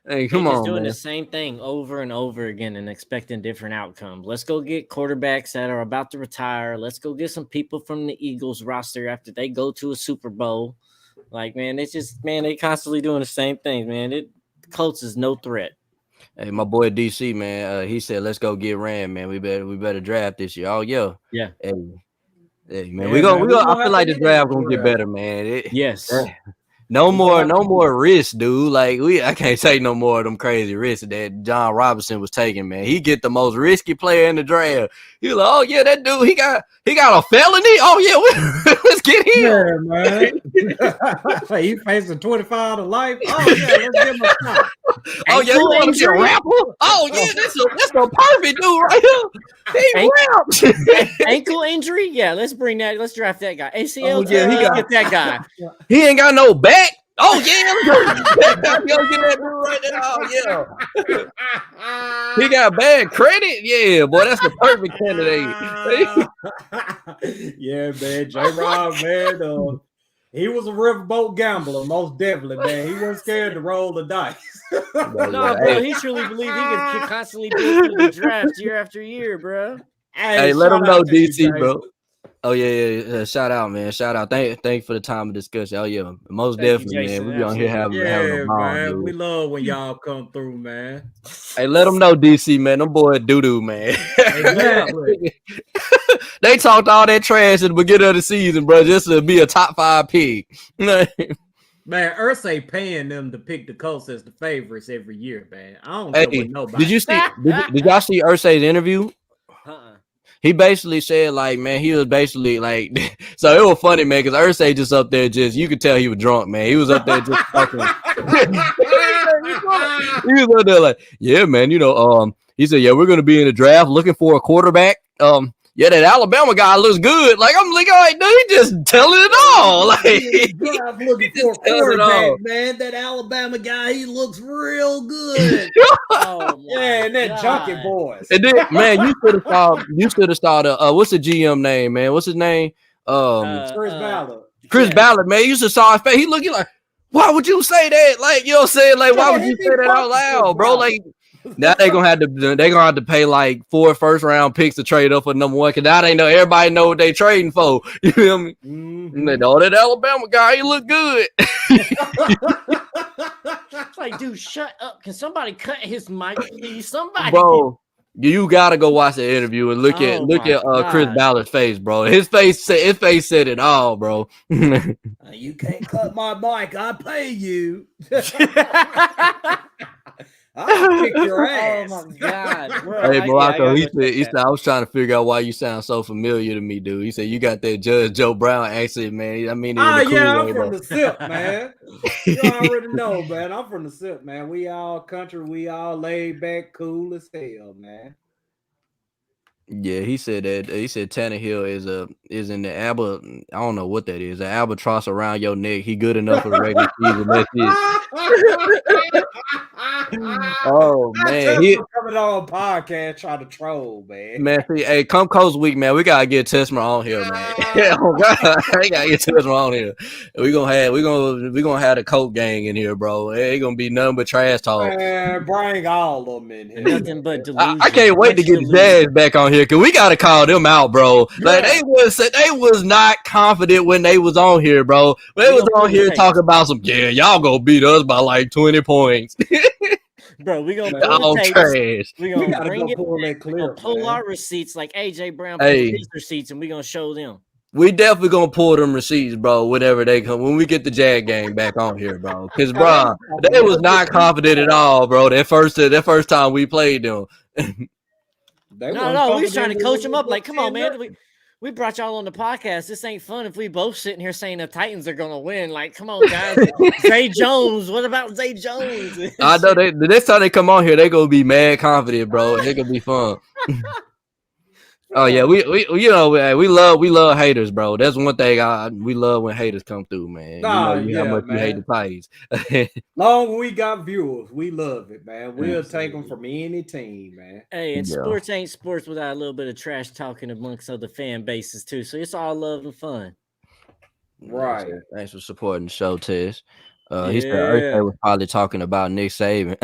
Hey, come on, doing man. the same thing over and over again and expecting different outcomes. Let's go get quarterbacks that are about to retire. Let's go get some people from the Eagles roster after they go to a Super Bowl. Like, man, it's just, man, they constantly doing the same things, man. Colts is no threat. Hey, my boy DC, man, he said, "Let's go get Rand, man. We better draft this year." Oh, yeah. Hey, man, we go. I feel like the draft gonna get better, man. Yes. No more risks, dude. Like I can't take no more of them crazy risks that John Robinson was taking, man. He get the most risky player in the draft. He like, oh yeah, that dude, he got a felony. Oh yeah, let's get him. Yeah, man. He facing 25 to life. Oh yeah, let's give him a shot. Oh yeah, you want to be a rapper? Oh yeah, that's a perfect dude right here. He raps. Ankle injury? Yeah, let's bring that. Let's draft that guy. ACL? Oh, yeah, he got that guy. He ain't got no back. Oh yeah, get that dude right there. Oh yeah, he got bad credit. Yeah, boy, that's the perfect candidate. Yeah, man, J-Rob, man, he was a riverboat gambler, most definitely, man. He wasn't scared to roll the dice. No, bro, he truly believed he could constantly be through the draft year after year, bro. Hey, let him know, DC, bro. Oh yeah. Shout out, man. Shout out. Thank you for the time of discussion. Oh yeah, most definitely, man. We be on here having a ball, man. dude. We love when y'all come through, man. Hey, let them know, DC, man. Them boys doo-doo, man. Exactly. They talked all that trash at the beginning of the season, bro, just to be a top 5 pick. Man, Irsay paying them to pick the Colts as the favorites every year, man. I don't care what nobody. Did you see? Did y'all see Irsay's interview? he basically said like, man, he was basically like, so it was funny, man, because Ursay just up there, just you could tell he was drunk, man. He was up there just talking. He was up there like, yeah, man, he said, yeah, we're gonna be in the draft looking for a quarterback. Yeah, that Alabama guy looks good. Like I'm like, all right, dude, he just telling it all. Like looking for a quarterback, man. That Alabama guy, he looks real good. Yeah, and that junkie boys. And then, man, you should have saw the what's the GM name, man? What's his name? Chris Ballard. Chris Ballard, man. You should saw his face. He looking like, why would you say that? Like, you know what I'm saying? Like, why would you say that out loud, bro? Like, now they're gonna have to pay like 4 first-round picks to trade up for number 1. Cause now they know everybody know what they trading for. You feel me? Mm-hmm. They know that Alabama guy, he look good. It's like, dude, shut up. Can somebody cut his mic, please? Somebody, bro. You gotta go watch the interview and look at Chris Ballard's face, bro. His face said it all, bro. You can't cut my mic. I pay you. I'll kick your ass. Oh my god, bro. Hey, Morocco, he said I was trying to figure out why you sound so familiar to me, dude. He said you got that Judge Joe Brown accent, man. I mean, I'm from the SIP, man. You already know, man. I'm from the SIP, man. We all country, we all laid back, cool as hell, man. Yeah, he said that. He said Tannehill is in the I don't know what that is. An albatross around your neck. He good enough for the regular season. That's it. Oh man, he coming on a podcast trying to troll, man. Man, see, hey, come Coast Week, man. We gotta get Tesmer on here, man. Oh God, I gotta get Tesmer on here. We gonna have the Coke gang in here, bro. It ain't gonna be nothing but trash talk. Man, bring all of them in here. Nothing but delusion. I can't wait to get the Jazz back on here because we gotta call them out, bro. Like they was not confident when they was on here, bro. They was on here talking about some y'all gonna beat us by like 20 points. Bro, we gonna trash. We gonna bring it. Pull our receipts like AJ Brown pulled his receipts, and we gonna show them. We definitely gonna pull them receipts, bro. Whenever they come, when we get the Jag gang back on here, bro. Because, bro, they was not confident at all, bro. That first time we played them. No, we was trying to coach them up. Like, come on, man. We brought y'all on the podcast. This ain't fun if we both sitting here saying the Titans are gonna win. Like, come on, guys. Zay Jones. What about Zay Jones? I know the next time they come on here, they gonna be mad confident, bro. They gonna be fun. Oh yeah, we love haters, bro. That's one thing we love when haters come through, man. How much you hate the Titans. Long as we got viewers, we love it, man. We'll take them from any team, man. Hey, and sports ain't sports without a little bit of trash talking amongst other fan bases too. So it's all love and fun. Right. Thanks for supporting the show, Tess. He said Earthquake was probably talking about Nick Saban.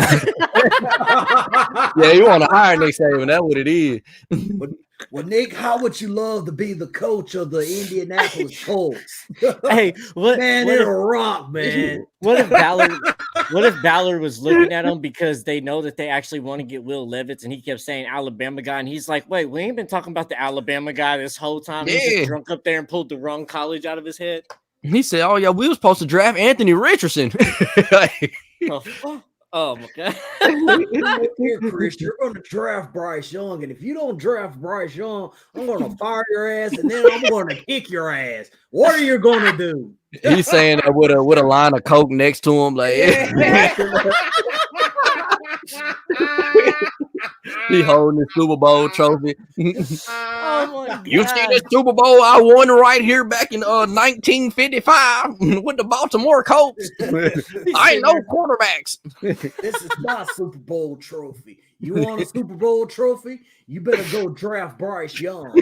Yeah, you want to hire Nick Saban. That's what it is. Well, Nick, how would you love to be the coach of the Indianapolis Colts? Hey, it'll rock, man. What if Ballard was looking at him because they know that they actually want to get Will Levis, and he kept saying Alabama guy, and he's like, wait, we ain't been talking about the Alabama guy this whole time. Yeah. He just drunk up there and pulled the wrong college out of his head. He said, "Oh yeah, we was supposed to draft Anthony Richardson." Oh my God. Here, Chris, you're going to draft Bryce Young, and if you don't draft Bryce Young, I'm going to fire your ass, and then I'm going to kick your ass. What are you going to do? He's saying that with a line of Coke next to him, like. He holding the Super Bowl trophy. Oh my God. You see this Super Bowl I won right here back in 1955 with the Baltimore Colts. I ain't no quarterbacks. This is my Super Bowl trophy. You want a Super Bowl trophy? You better go draft Bryce Young.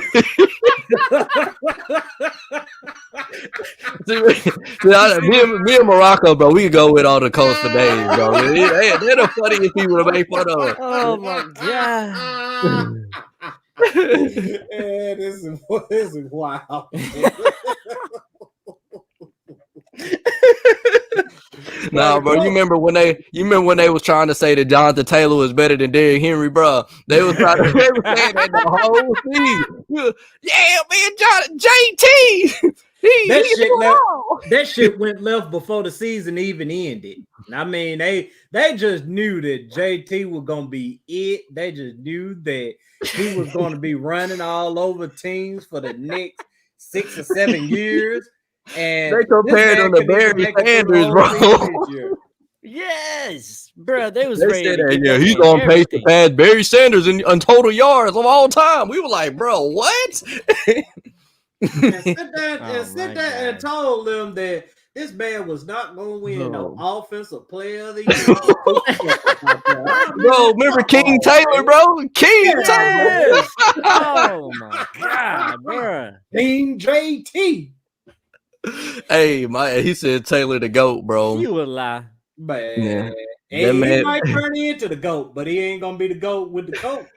me and Morocco, bro, we can go with all the Colts for days, bro. They're the funniest people to make fun of. Oh my God. Yeah, this is wild. Nah, bro. You remember when they was trying to say that Jonathan Taylor was better than Derrick Henry, bro? They was trying to say that the whole season. Yeah, man, JT. That shit went left before the season even ended. I mean, they just knew that JT was gonna be it. They just knew that he was gonna be running all over teams for the next 6 or 7 years. And they compared him to Barry Sanders, bro. Yes, bro. They said that, he's on pace to pass Barry Sanders in total yards of all time. We were like, bro, what? and sit there and told them that this man was not going to win no offensive player of the year. Bro, remember King Taylor, bro? King Taylor. Oh my God, bro. King JT. Hey, he said Taylor the GOAT, bro. You would lie. Man. Yeah. He might turn into the GOAT, but he ain't going to be the GOAT with the Colts.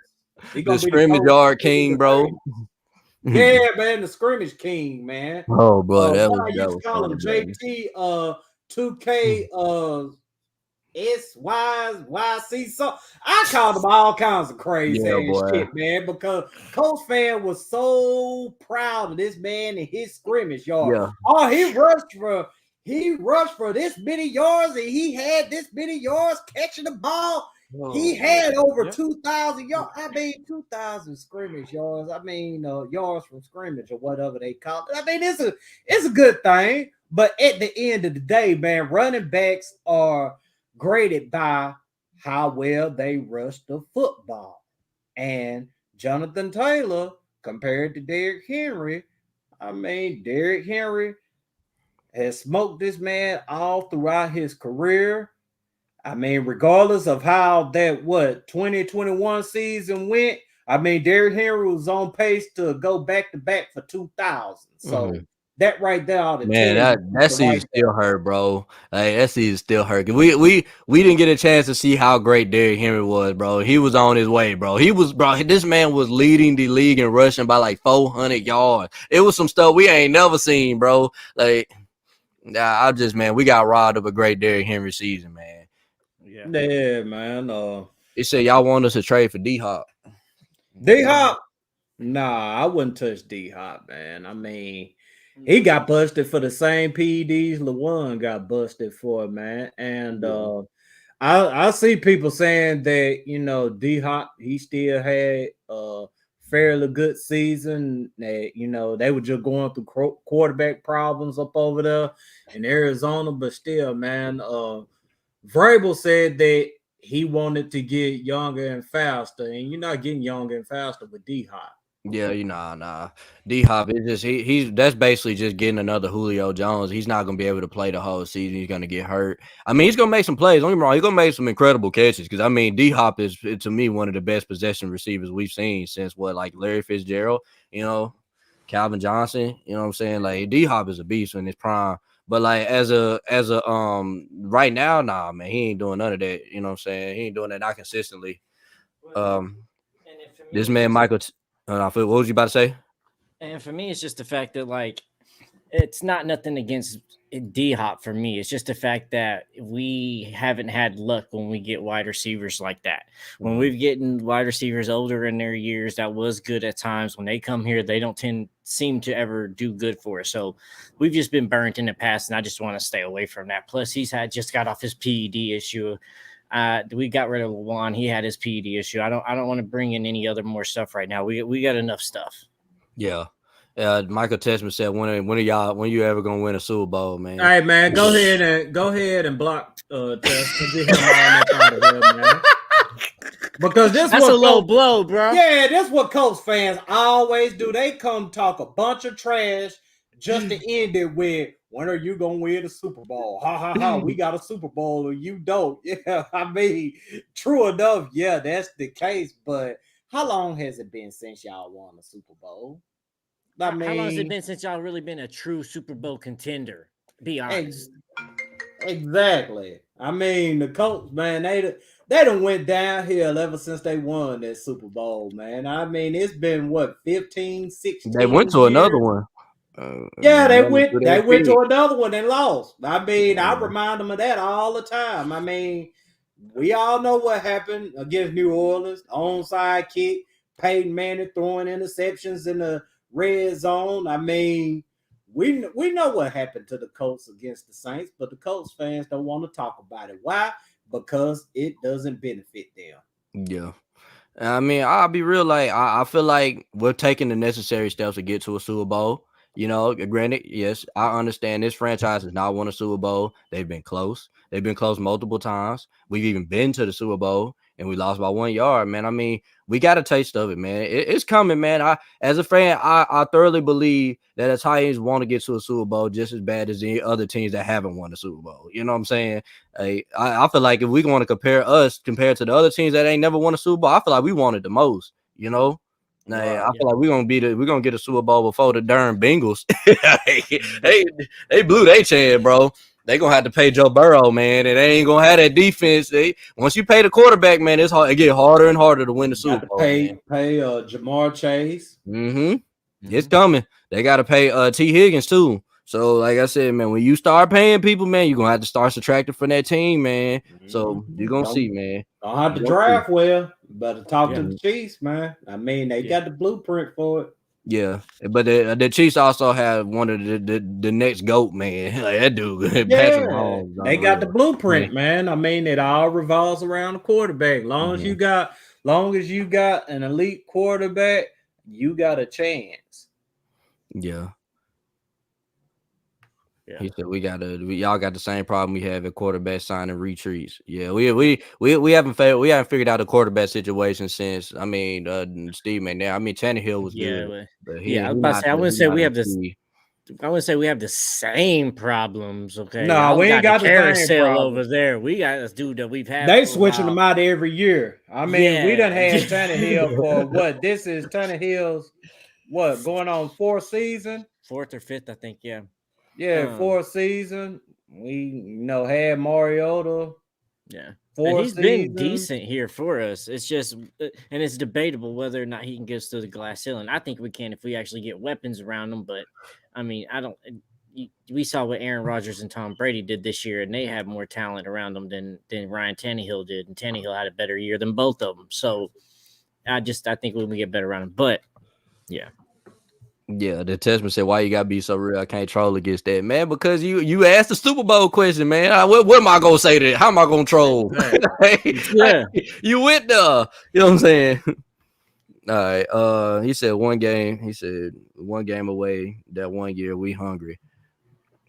He the scrimmage yard king, bro. Yeah, man, the scrimmage king, man. Oh, bro, that was. I used to call him JT 2K SYC. So I called him all kinds of crazy shit, man, because Colts fan was so proud of this man and his scrimmage yard. Yeah. Oh, he rushed for this many yards, and he had this many yards catching the ball. Oh, he had over 2,000 yards. I mean, 2,000 scrimmage yards. I mean, yards from scrimmage or whatever they call it. I mean, it's a good thing. But at the end of the day, man, running backs are graded by how well they rush the football. And Jonathan Taylor, compared to Derrick Henry, I mean, Derrick Henry has smoked this man all throughout his career. I mean, regardless of how that 2021 season went, I mean, Derrick Henry was on pace to go back-to-back for 2,000. So that right there, man, that season still hurt, bro. Like that season still hurt. We didn't get a chance to see how great Derrick Henry was, bro. He was on his way, bro. This man was leading the league in rushing by like 400 yards. It was some stuff we ain't never seen, bro. Like, we got robbed of a great Derrick Henry season, man. Yeah, man. They said y'all want us to trade for D-Hop. D-Hop? Nah, I wouldn't touch D-Hop, man. I mean, he got busted for the same PEDs Lewan got busted for, man. And I see people saying that, D-Hop, he still had a fairly good season. That, they were just going through quarterback problems up over there in Arizona. But still, man, Vrabel said that he wanted to get younger and faster, and you're not getting younger and faster with D-Hop. Yeah, nah. D-Hop is just that's basically just getting another Julio Jones. He's not gonna be able to play the whole season. He's gonna get hurt. I mean, he's gonna make some plays. Don't get me wrong, he's gonna make some incredible catches because I mean, D-Hop is to me one of the best possession receivers we've seen since Larry Fitzgerald, Calvin Johnson. You know what I'm saying? Like D-Hop is a beast in his prime. But like as a right now, nah, man, he ain't doing none of that. You know what I'm saying? He ain't doing that not consistently. This man Michael, what was you about to say? And for me, it's just the fact that like it's not nothing against D-Hop for me. It's just the fact that we haven't had luck when we get wide receivers like that. When we've getting wide receivers older in their years, that was good at times. When they come here, they don't seem to ever do good for us. So we've just been burnt in the past, and I just want to stay away from that. Plus, just got off his PED issue. We got rid of Lewan. He had his PED issue. I don't want to bring in any other more stuff right now. We got enough stuff. Yeah. Michael Tessman said, when you ever gonna win a Super Bowl, man? All right, man. Go ahead and block Tess. Get him out of here, man. Because that's a low blow, bro. Yeah, that's what Colts fans always do. They come talk a bunch of trash just to end it with, when are you gonna win a Super Bowl? Ha ha ha! We got a Super Bowl, and you don't. Yeah, I mean, true enough. Yeah, that's the case. But how long has it been since y'all won a Super Bowl? How long has it been since y'all really been a true Super Bowl contender? Be honest. Exactly. I mean, the Colts, man, they done went downhill ever since they won that Super Bowl, man. I mean, it's been 15, 16 They went to years. another one. They went to another one and lost. I mean, I remind them of that all the time. I mean, we all know what happened against New Orleans. Onside kick, Peyton Manning throwing interceptions in the red zone. I mean, we know what happened to the Colts against the Saints, but the Colts fans don't want to talk about it. Why? Because it doesn't benefit them. Yeah. I mean, I'll be real. Like, I feel like we're taking the necessary steps to get to a Super Bowl. You know, granted, yes, I understand this franchise has not won a Super Bowl. They've been close. They've been close multiple times. We've even been to the Super Bowl and we lost by 1 yard, man. I mean, we got a taste of it, man. It's coming, man. As a fan, I thoroughly believe that the Titans want to get to a Super Bowl just as bad as any other teams that haven't won the Super Bowl. You know what I'm saying? I feel like if we want to compare us compared to the other teams that ain't never won a Super Bowl, I feel like we want it the most, you know? Nah, I feel like we're gonna get a Super Bowl before the darn Bengals. they blew their chance, bro. They gonna have to pay Joe Burrow, man, and they ain't gonna have that defense. Once you pay the quarterback, man, it's hard. It get harder and harder to win the Super Bowl. Pay Jamar Chase. It's coming. They gotta pay T. Higgins too. So, like I said, man, when you start paying people, man, you're gonna have to start subtracting from that team, man. So you're gonna see, man. Don't have to draft well. You better talk to the Chiefs, man. I mean, they got the blueprint for it. Yeah, but the Chiefs also have one of the next GOAT, man. Like that dude, Patrick Mahomes. They got the blueprint, man. I mean, it all revolves around the quarterback. Long as you got an elite quarterback, you got a chance. Yeah. He said y'all got the same problem we have at quarterback signing retreats. Yeah, we haven't figured out the quarterback situation since Steve McNair. I mean Tannehill was good. But I was about to say I wouldn't say we have this. I wouldn't say we have the same problems. Okay, no, we ain't got the carousel over there. We got this dude that we've had. They switching them out every year. I mean, we done had Tannehill for what? This is Tannehill's going on fourth or fifth, I think. Yeah, fourth season. We had Mariota. Yeah. And he's been decent here for us. It's just, and it's debatable whether or not he can get us to the glass ceiling. I think we can if we actually get weapons around him. But I mean, we saw what Aaron Rodgers and Tom Brady did this year, and they had more talent around them than Ryan Tannehill did. And Tannehill had a better year than both of them. So I think we can get better around him. But yeah. Yeah, the testament said, "Why you gotta be so real? I can't troll against that, man. Because you asked the Super Bowl question, man. What am I gonna say to that? How am I gonna troll? You went there. You know what I'm saying? All right. He said one game. He said one game away. That 1 year, we hungry.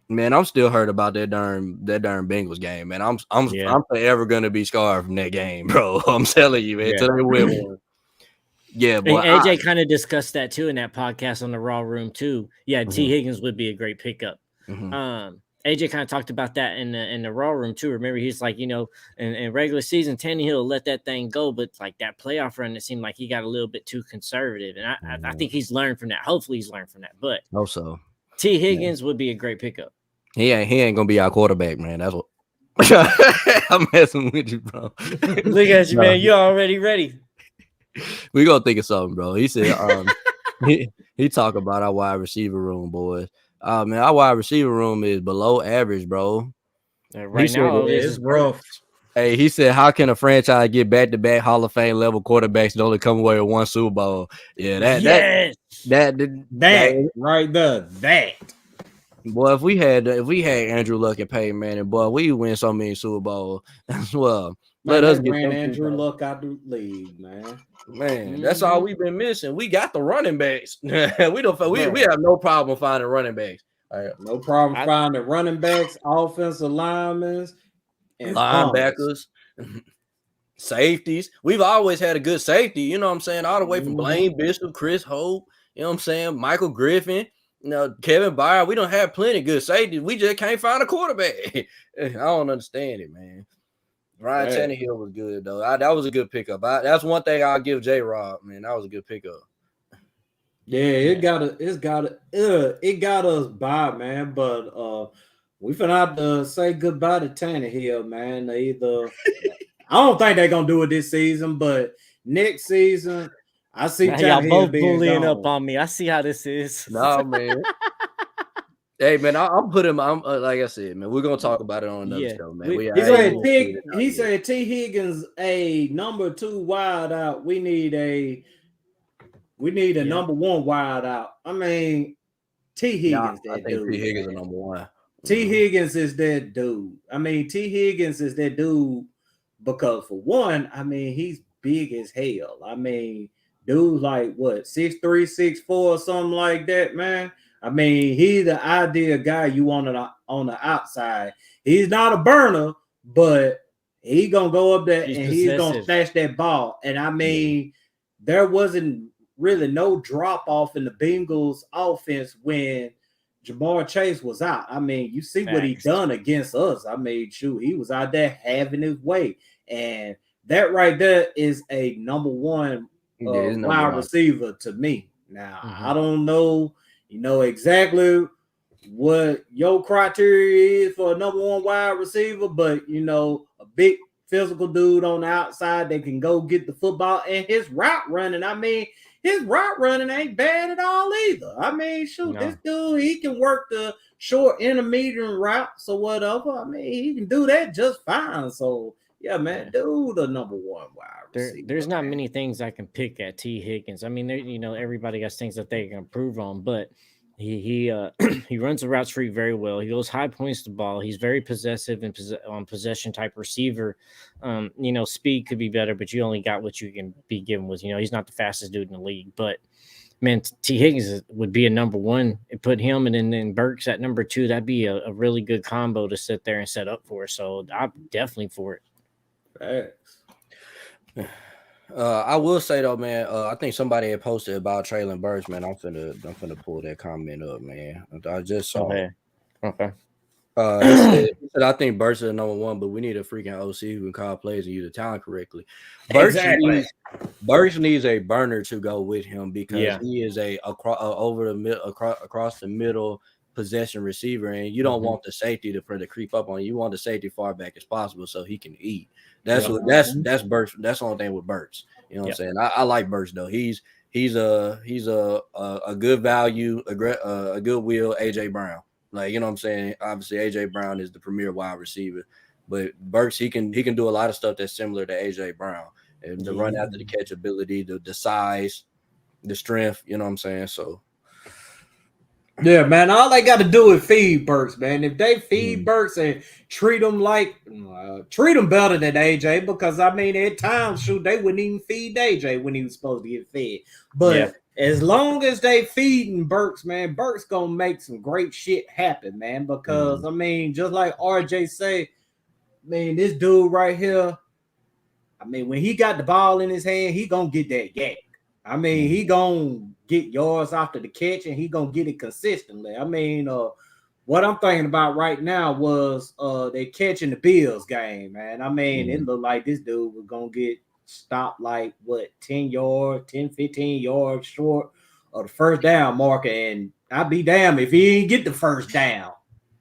Man, I'm still hurt about that darn Bengals game, man. I'm forever gonna be scarred from that game, bro. I'm telling you, man. Till they win one. Yeah, but AJ kind of discussed that too in that podcast on the Raw Room too. Yeah, T. Higgins would be a great pickup. AJ kind of talked about that in the Raw Room too. Remember, he's like, in regular season, Tannehill let that thing go, but like that playoff run, it seemed like he got a little bit too conservative, and I think he's learned from that. Hopefully, he's learned from that. But also, T. Higgins would be a great pickup. He ain't gonna be our quarterback, man. That's what I'm messing with you, bro. Look at you, man. You're already ready. We gonna think of something, bro. He said, he talk about our wide receiver room, boys. Man, our wide receiver room is below average, bro. Right now, it's rough. Hey, he said, how can a franchise get back-to-back Hall of Fame level quarterbacks and only come away with one Super Bowl? Yeah, that right there, that. Boy, if we had Andrew Luck and Peyton Manning, boy, we win so many Super Bowls as well. Let us get Andrew Luck out the league, man. Man, that's all we've been missing. We got the running backs. we have no problem finding running backs. No problem finding running backs, offensive linemen, and linebackers, safeties. We've always had a good safety. You know what I'm saying? All the way from Blaine Bishop, Chris Hope. You know what I'm saying? Michael Griffin. Kevin Byard. We don't have plenty good safeties. We just can't find a quarterback. I don't understand it, man. Ryan Tannehill was good though. That was a good pickup. That's one thing I'll give J-Rob, man. That was a good pickup. Yeah, it got us by, man. But we finna have to say goodbye to Tannehill, man. I don't think they're gonna do it this season, but next season, I see y'all both bullying up on me. I see how this is. No, man. Hey, man, I'm like I said, man, we're gonna talk about it on another show, man. He said T. Higgins a number 2 wide out. We need a number 1 wide out. I mean, T. Higgins, I that think dude. T. Higgins Man. is number one. T. Higgins is that dude. I mean, T. Higgins is that dude because for one, I mean, he's big as hell. I mean, dude, like what, 6'3", 6'4", or something like that, man. I mean, he's the ideal guy you want on the outside. He's not a burner, but he gonna go up there and he's gonna snatch that ball. And I mean, there wasn't really no drop off in the Bengals offense when Jamar Chase was out. I mean, you see what he done against us. I mean, shoot, he was out there having his way. And that right there is a number one wide receiver to me. Now, I don't know, exactly what your criteria is for a number one wide receiver, but, a big physical dude on the outside that can go get the football and his route running. I mean, his route running ain't bad at all either. I mean, shoot, this dude, he can work the short intermediate routes or whatever. I mean, he can do that just fine. So, yeah, man, dude, the number one wide receiver. There's not many things I can pick at T. Higgins. I mean, everybody got things that they can improve on, but he runs the route tree very well. He goes high points the ball. He's very possessive and on possession type receiver. Speed could be better, but you only got what you can be given with. He's not the fastest dude in the league, but man, T. Higgins would be a number one. It put him and then Burks at number two. That'd be a really good combo to sit there and set up for. So I'm definitely for it. Thanks. I will say though, man, I think somebody had posted about Traylon Burks, man. I'm finna pull that comment up, man. I just saw it. Okay. He said, I think Burks is number one, but we need a freaking OC who can call plays and use the talent correctly. Burks needs a burner to go with him because he is across the middle possession receiver, and you don't want the safety to creep up on you. You want the safety far back as possible so he can eat. That's Burks. That's the only thing with Burks. You know what I'm saying? I like Burks though. He's a good value, a good will AJ Brown. Like, you know what I'm saying? Obviously, AJ Brown is the premier wide receiver, but Burks he can do a lot of stuff that's similar to AJ Brown. And the run after the catch ability, the size, the strength. You know what I'm saying? So. Yeah, man. All they got to do is feed Burks, man. If they feed Burks and treat him better than AJ, because I mean, at times, shoot, they wouldn't even feed AJ when he was supposed to get fed. But as long as they feeding Burks, man, Burks gonna make some great shit happen, man. Because I mean, just like RJ say, man, this dude right here, I mean, when he got the ball in his hand, he gonna get that yak. I mean, he gonna get yards after the catch, and he gonna get it consistently. I mean, what I'm thinking about right now was they catching the Bills game, man. I mean, it looked like this dude was gonna get stopped like 10 yards, 10, 15 yards short of the first down marker, and I'd be damned if he didn't get the first down.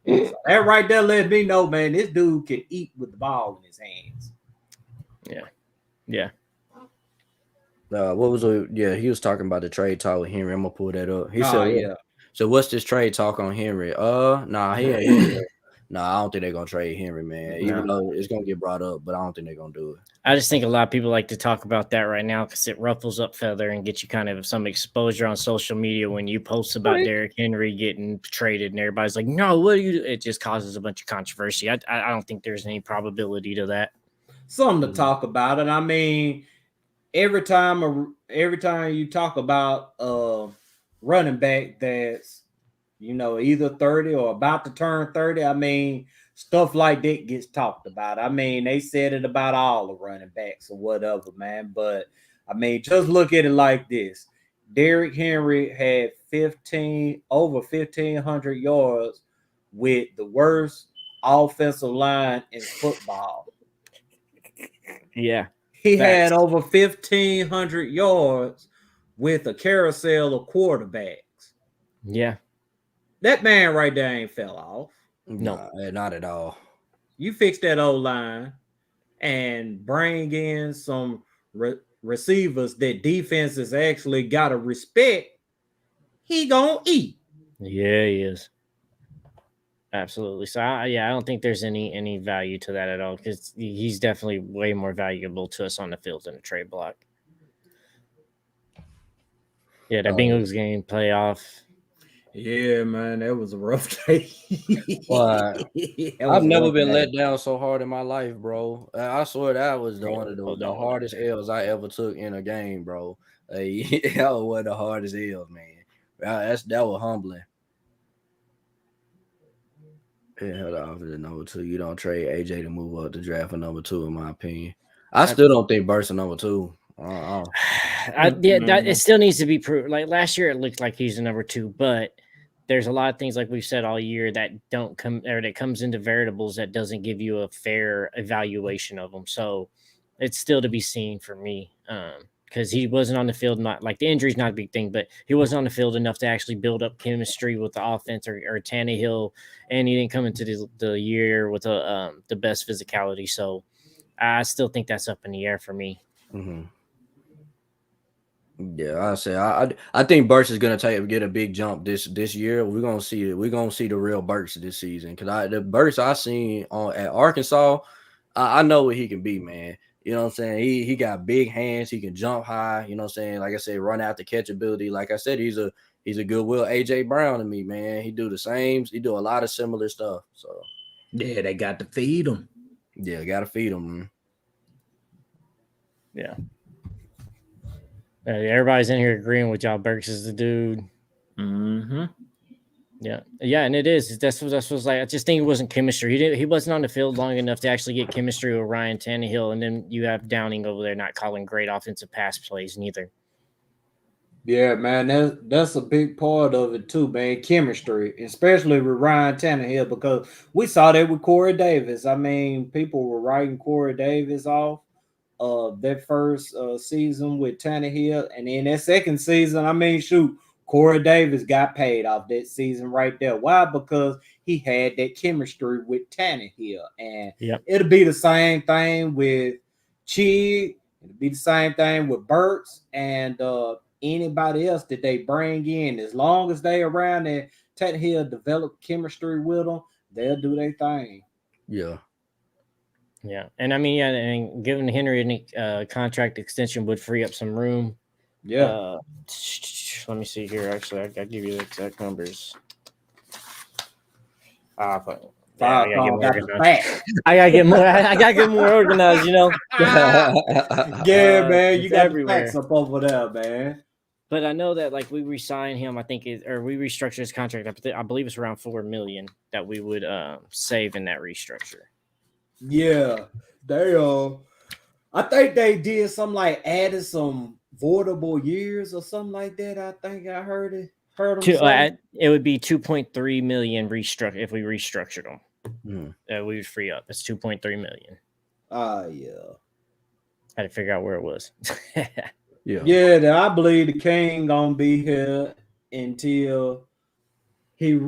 So that right there let me know, man, this dude can eat with the ball in his hands. Yeah. What was he was talking about the trade talk with Henry. I'm gonna pull that up. He said, So what's this trade talk on Henry? I don't think they're gonna trade Henry, man. Even though it's gonna get brought up, but I don't think they're gonna do it. I just think a lot of people like to talk about that right now because it ruffles up feather and gets you kind of some exposure on social media when you post about Derrick Henry getting traded and everybody's like, no, what do you do? It just causes a bunch of controversy. I don't think there's any probability to that. Something to talk about it. I mean, every time you talk about running back that's either 30 or about to turn 30, I mean, stuff like that gets talked about. I mean, they said it about all the running backs or whatever, man. But I mean, just look at it like this: Derrick Henry had over 1,500 yards with the worst offensive line in football. Yeah. He had over 1,500 yards with a carousel of quarterbacks. Yeah. That man right there ain't fell off. No, not at all. You fix that old line and bring in some receivers that defenses actually got to respect, he gonna eat. Yeah, he is. Absolutely. So, I don't think there's any value to that at all because he's definitely way more valuable to us on the field than a trade block. Yeah, that Bengals game playoff. Yeah, man, that was a rough day. Wow. That I've was a never rough been day. let down so hard in my life, bro. I swear that was one of Hold the on. hardest L's I ever took in a game, bro. That was one of the hardest L's, man. That was humbling. Yeah, held off at number 2. You don't trade AJ to move up to draft for number 2, in my opinion. I still don't think Burst a number 2. It still needs to be proved. Like last year, it looked like he's the number 2, but there's a lot of things like we've said all year that don't come or that comes into variables that doesn't give you a fair evaluation of them. So it's still to be seen for me. Because he wasn't on the field, not like the injury's not a big thing, but he wasn't on the field enough to actually build up chemistry with the offense or Tannehill, and he didn't come into the year with the best physicality. So I still think that's up in the air for me. Mm-hmm. Yeah, I think Burks is gonna get a big jump this year. We're gonna see it. We're gonna see the real Burks this season. Cause the Burks I seen at Arkansas, I know what he can be, man. You know what I'm saying? He got big hands. He can jump high. You know what I'm saying? Like I said, run after catchability. Like I said, he's a goodwill AJ Brown to me, man. He do the same. He do a lot of similar stuff. So yeah, they got to feed him. Yeah, gotta feed him, man. Yeah. Everybody's in here agreeing with y'all. Burks is the dude. Mm-hmm. Yeah, and it is. That's what like. I just think it wasn't chemistry. He wasn't on the field long enough to actually get chemistry with Ryan Tannehill, and then you have Downing over there not calling great offensive pass plays neither. Yeah, man, that's a big part of it too, man. Chemistry, especially with Ryan Tannehill, because we saw that with Corey Davis. I mean, people were writing Corey Davis off that first season with Tannehill, and then that second season, I mean, shoot, Corey Davis got paid off that season right there. Why? Because he had that chemistry with Tannehill, and it'll be the same thing with Chig. It'll be the same thing with Burks and anybody else that they bring in. As long as they around and Tannehill develop chemistry with them, they'll do their thing. Yeah, and I mean, and giving Henry a contract extension would free up some room. Yeah. Let me see here. Actually, I'll give you the exact numbers. I gotta get more organized. I gotta get more organized. You know. Yeah, man, you got the facts up over there, man. But I know that like we re-signed him, I think we restructured his contract. I believe it's around $4 million that we would save in that restructure. Yeah, they I think they did something like added some voidable years or something like that. I think I heard them say. It would be 2.3 million restructure if we restructured them. We would free up. It's 2.3 million. Yeah. Had to figure out where it was. Yeah, I believe the King gonna be here until he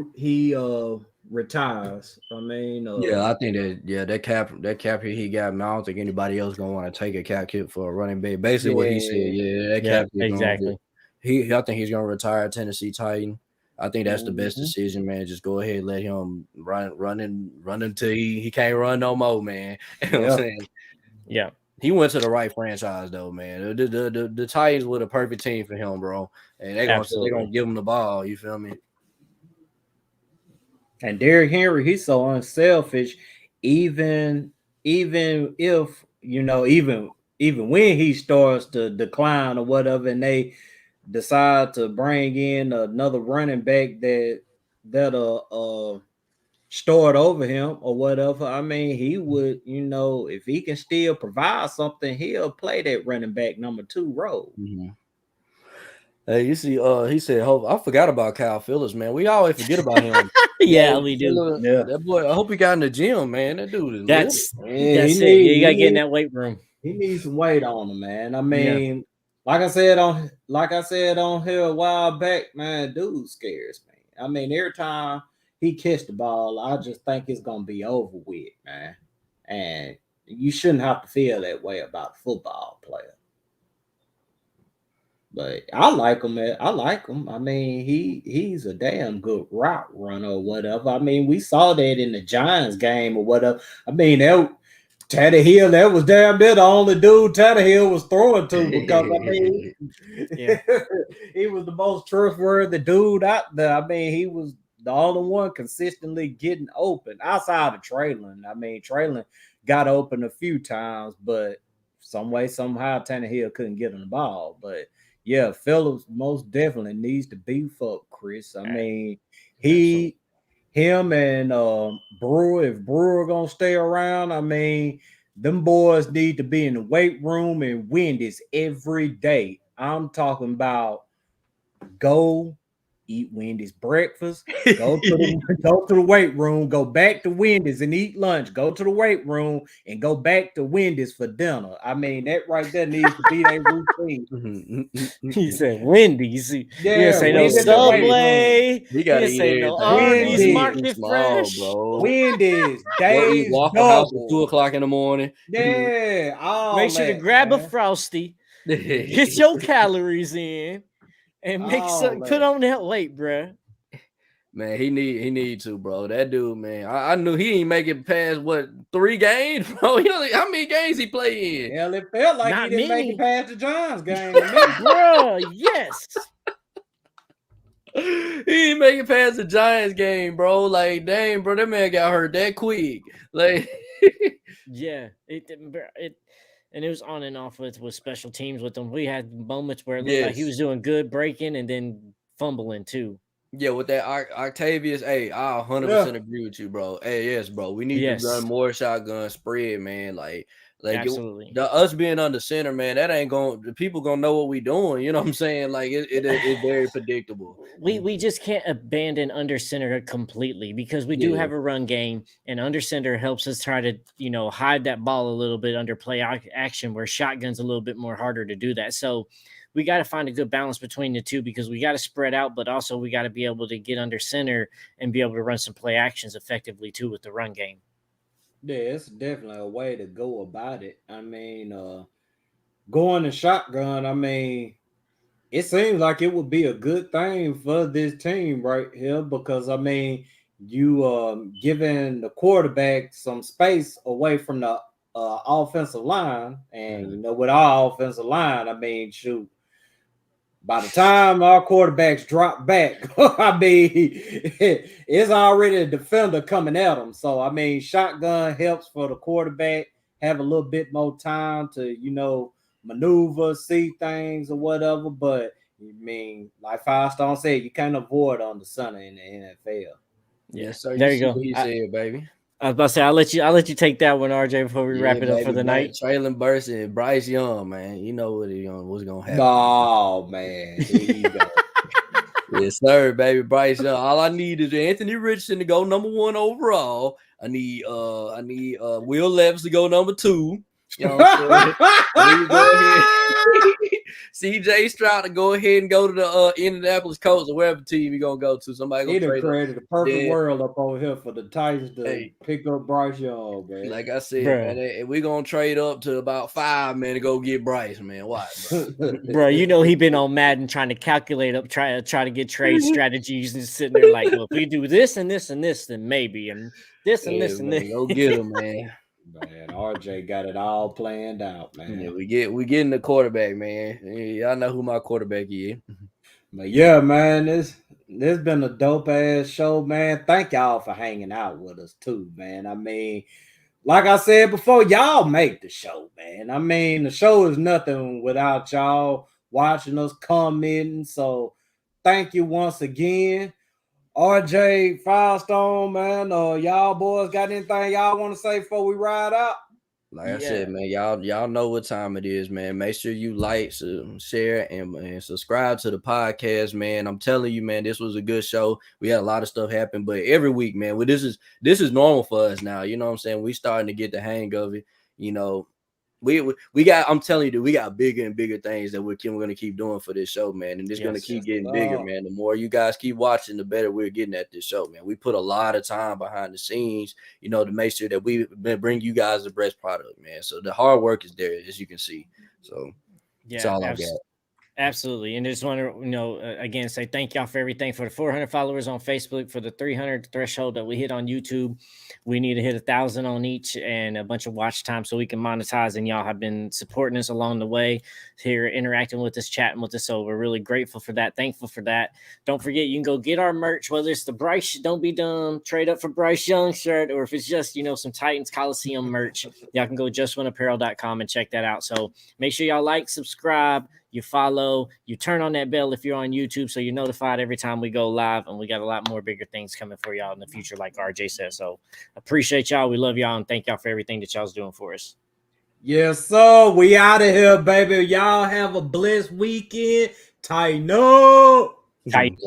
retires. I mean, I think that cap hit he got, man, I don't think anybody else gonna want to take a cap hit for a running back. Basically, what he said, that cap hit exactly. I think he's gonna retire Tennessee Titan. I think that's the best decision, man. Just go ahead, let him run until he can't run no more, man. You know what I'm saying? Yeah. He went to the right franchise though, man. The Titans were the perfect team for him, bro. And they're gonna give him the ball. You feel me? And Derrick Henry, he's so unselfish. Even if even when he starts to decline or whatever, and they decide to bring in another running back that'll start over him or whatever. I mean, he would, if he can still provide something, he'll play that running back number 2 role. Mm-hmm. Hey, you see, he said, I forgot about Kyle Phillips, man. We always forget about him. We do. Yeah. That boy, I hope he got in the gym, man. That dude is that's it. You gotta get in that weight room. He needs some weight on him, man. I mean, like I said on here a while back, man, dude scares me. I mean, every time he catch the ball, I just think it's gonna be over with, man. And you shouldn't have to feel that way about a football player. But I like him. I mean, he's a damn good route runner or whatever. I mean, we saw that in the Giants game or whatever. I mean, Tannehill, that was damn near the only dude Tannehill was throwing to because I mean, he was the most trustworthy dude out there. I mean, he was the only one consistently getting open outside of Traylon. I mean, Traylon got open a few times, but some way, somehow, Tannehill couldn't get him the ball. But yeah, Phillips most definitely needs to beef up Chris. I mean, him and Brewer, if Brewer gonna stay around, I mean, them boys need to be in the weight room and win this every day. I'm talking about go eat Wendy's breakfast, go to the weight room, go back to Wendy's and eat lunch, go to the weight room and go back to Wendy's for dinner. I mean, that right there needs to be their routine. He said Wendy's. Yeah, he didn't say no Subway. He didn't say no Arby's, Market Fresh, bro. Wendy's, Dave's, Waffle House at 2:00 in the morning. Yeah, make sure to grab a Frosty, get your calories in. And put on that weight, bro. Man, he need to, bro. That dude, man. I knew he ain't make it past 3 games, bro. You know how many games he played in? Hell, it felt like he didn't make it past the Giants game, bro. Yes. He didn't make it past the Giants game, bro. Like, dang, bro, that man got hurt that quick. Like, yeah, and it was on and off with special teams with him. We had moments where it looked like he was doing good breaking and then fumbling too. Yeah, with that Octavius, hey, I 100% agree with you, bro. Hey, yes, bro. We need to run more shotgun spread, man. Like absolutely. Us being under center, man, that ain't going. The people gonna know what we doing. You know what I'm saying? Like it's very predictable. We just can't abandon under center completely because we do have a run game, and under center helps us try to hide that ball a little bit under play action, where shotgun's a little bit more harder to do that. So we got to find a good balance between the two because we got to spread out, but also we got to be able to get under center and be able to run some play actions effectively too with the run game. Yeah, it's definitely a way to go about it. I mean, going to shotgun, I mean, it seems like it would be a good thing for this team right here because, I mean, you giving the quarterback some space away from the offensive line. And, with our offensive line, I mean, shoot, by the time our quarterbacks drop back, I mean, it's already a defender coming at them. So, I mean, shotgun helps for the quarterback have a little bit more time to, maneuver, see things or whatever. But, I mean, like Firestone said, you can't avoid on the center in the NFL. Yes, sir. There you go. What he said, baby. I was about to say, I'll let you take that one, RJ, before we wrap it up for the night. Traylon Burks and Bryce Young, man. You know what's gonna happen. Oh man, there you go. Yes, sir, baby. Bryce Young. All I need is Anthony Richardson to go number 1 overall. I need Will Levis to go number 2. You know what I'm saying? CJ Stroud to go ahead and go to the Indianapolis Colts or wherever team you're gonna go to. Somebody gonna trade created a perfect world up over here for the Titans to pick up Bryce Young, man. Like I said, man, we're gonna trade up to about 5, man, to go get Bryce, man. Why, bro? He been on Madden trying to calculate up, try to get trade strategies and sitting there like, well, if we do this and this and this, then maybe and this and this and this. Go get him, man. Man, RJ got it all planned out, man. Yeah, we getting the quarterback, man. Y'all know who my quarterback is. But yeah, man, this been a dope ass show, man. Thank y'all for hanging out with us too, man. I mean, like I said before, y'all make the show, man. I mean, the show is nothing without y'all watching us, commenting. So thank you once again. RJ, Firestone, man, y'all boys got anything y'all want to say before we ride out? Like I said, man, y'all know what time it is, man. Make sure you like, share, and subscribe to the podcast, man. I'm telling you, man, this was a good show. We had a lot of stuff happen, but every week, man, this is normal for us now. You know what I'm saying? We starting to get the hang of it. We got, I'm telling you, we got bigger and bigger things that we're going to keep doing for this show, man. And it's going to keep getting bigger, man. The more you guys keep watching, the better we're getting at this show, man. We put a lot of time behind the scenes, to make sure that we bring you guys the best product, man. So the hard work is there, as you can see. So that's all I got. Absolutely. And I just want to, again, say thank y'all for everything. For the 400 followers on Facebook, for the 300 threshold that we hit on YouTube. We need to hit 1,000 on each and a bunch of watch time so we can monetize. And y'all have been supporting us along the way here, interacting with us, chatting with us. So we're really grateful for that. Thankful for that. Don't forget, you can go get our merch, whether it's the Bryce, don't be dumb, trade up for Bryce Young shirt, or if it's just, some Titans Coliseum merch, y'all can go justwinapparel.com and check that out. So make sure y'all like, subscribe, you follow, you turn on that bell if you're on YouTube so you're notified every time we go live, and we got a lot more bigger things coming for y'all in the future, like RJ said. So appreciate y'all. We love y'all and thank y'all for everything that y'all's doing for us. Yes, sir. We out of here, baby. Y'all have a blessed weekend. Tighten up. Tight.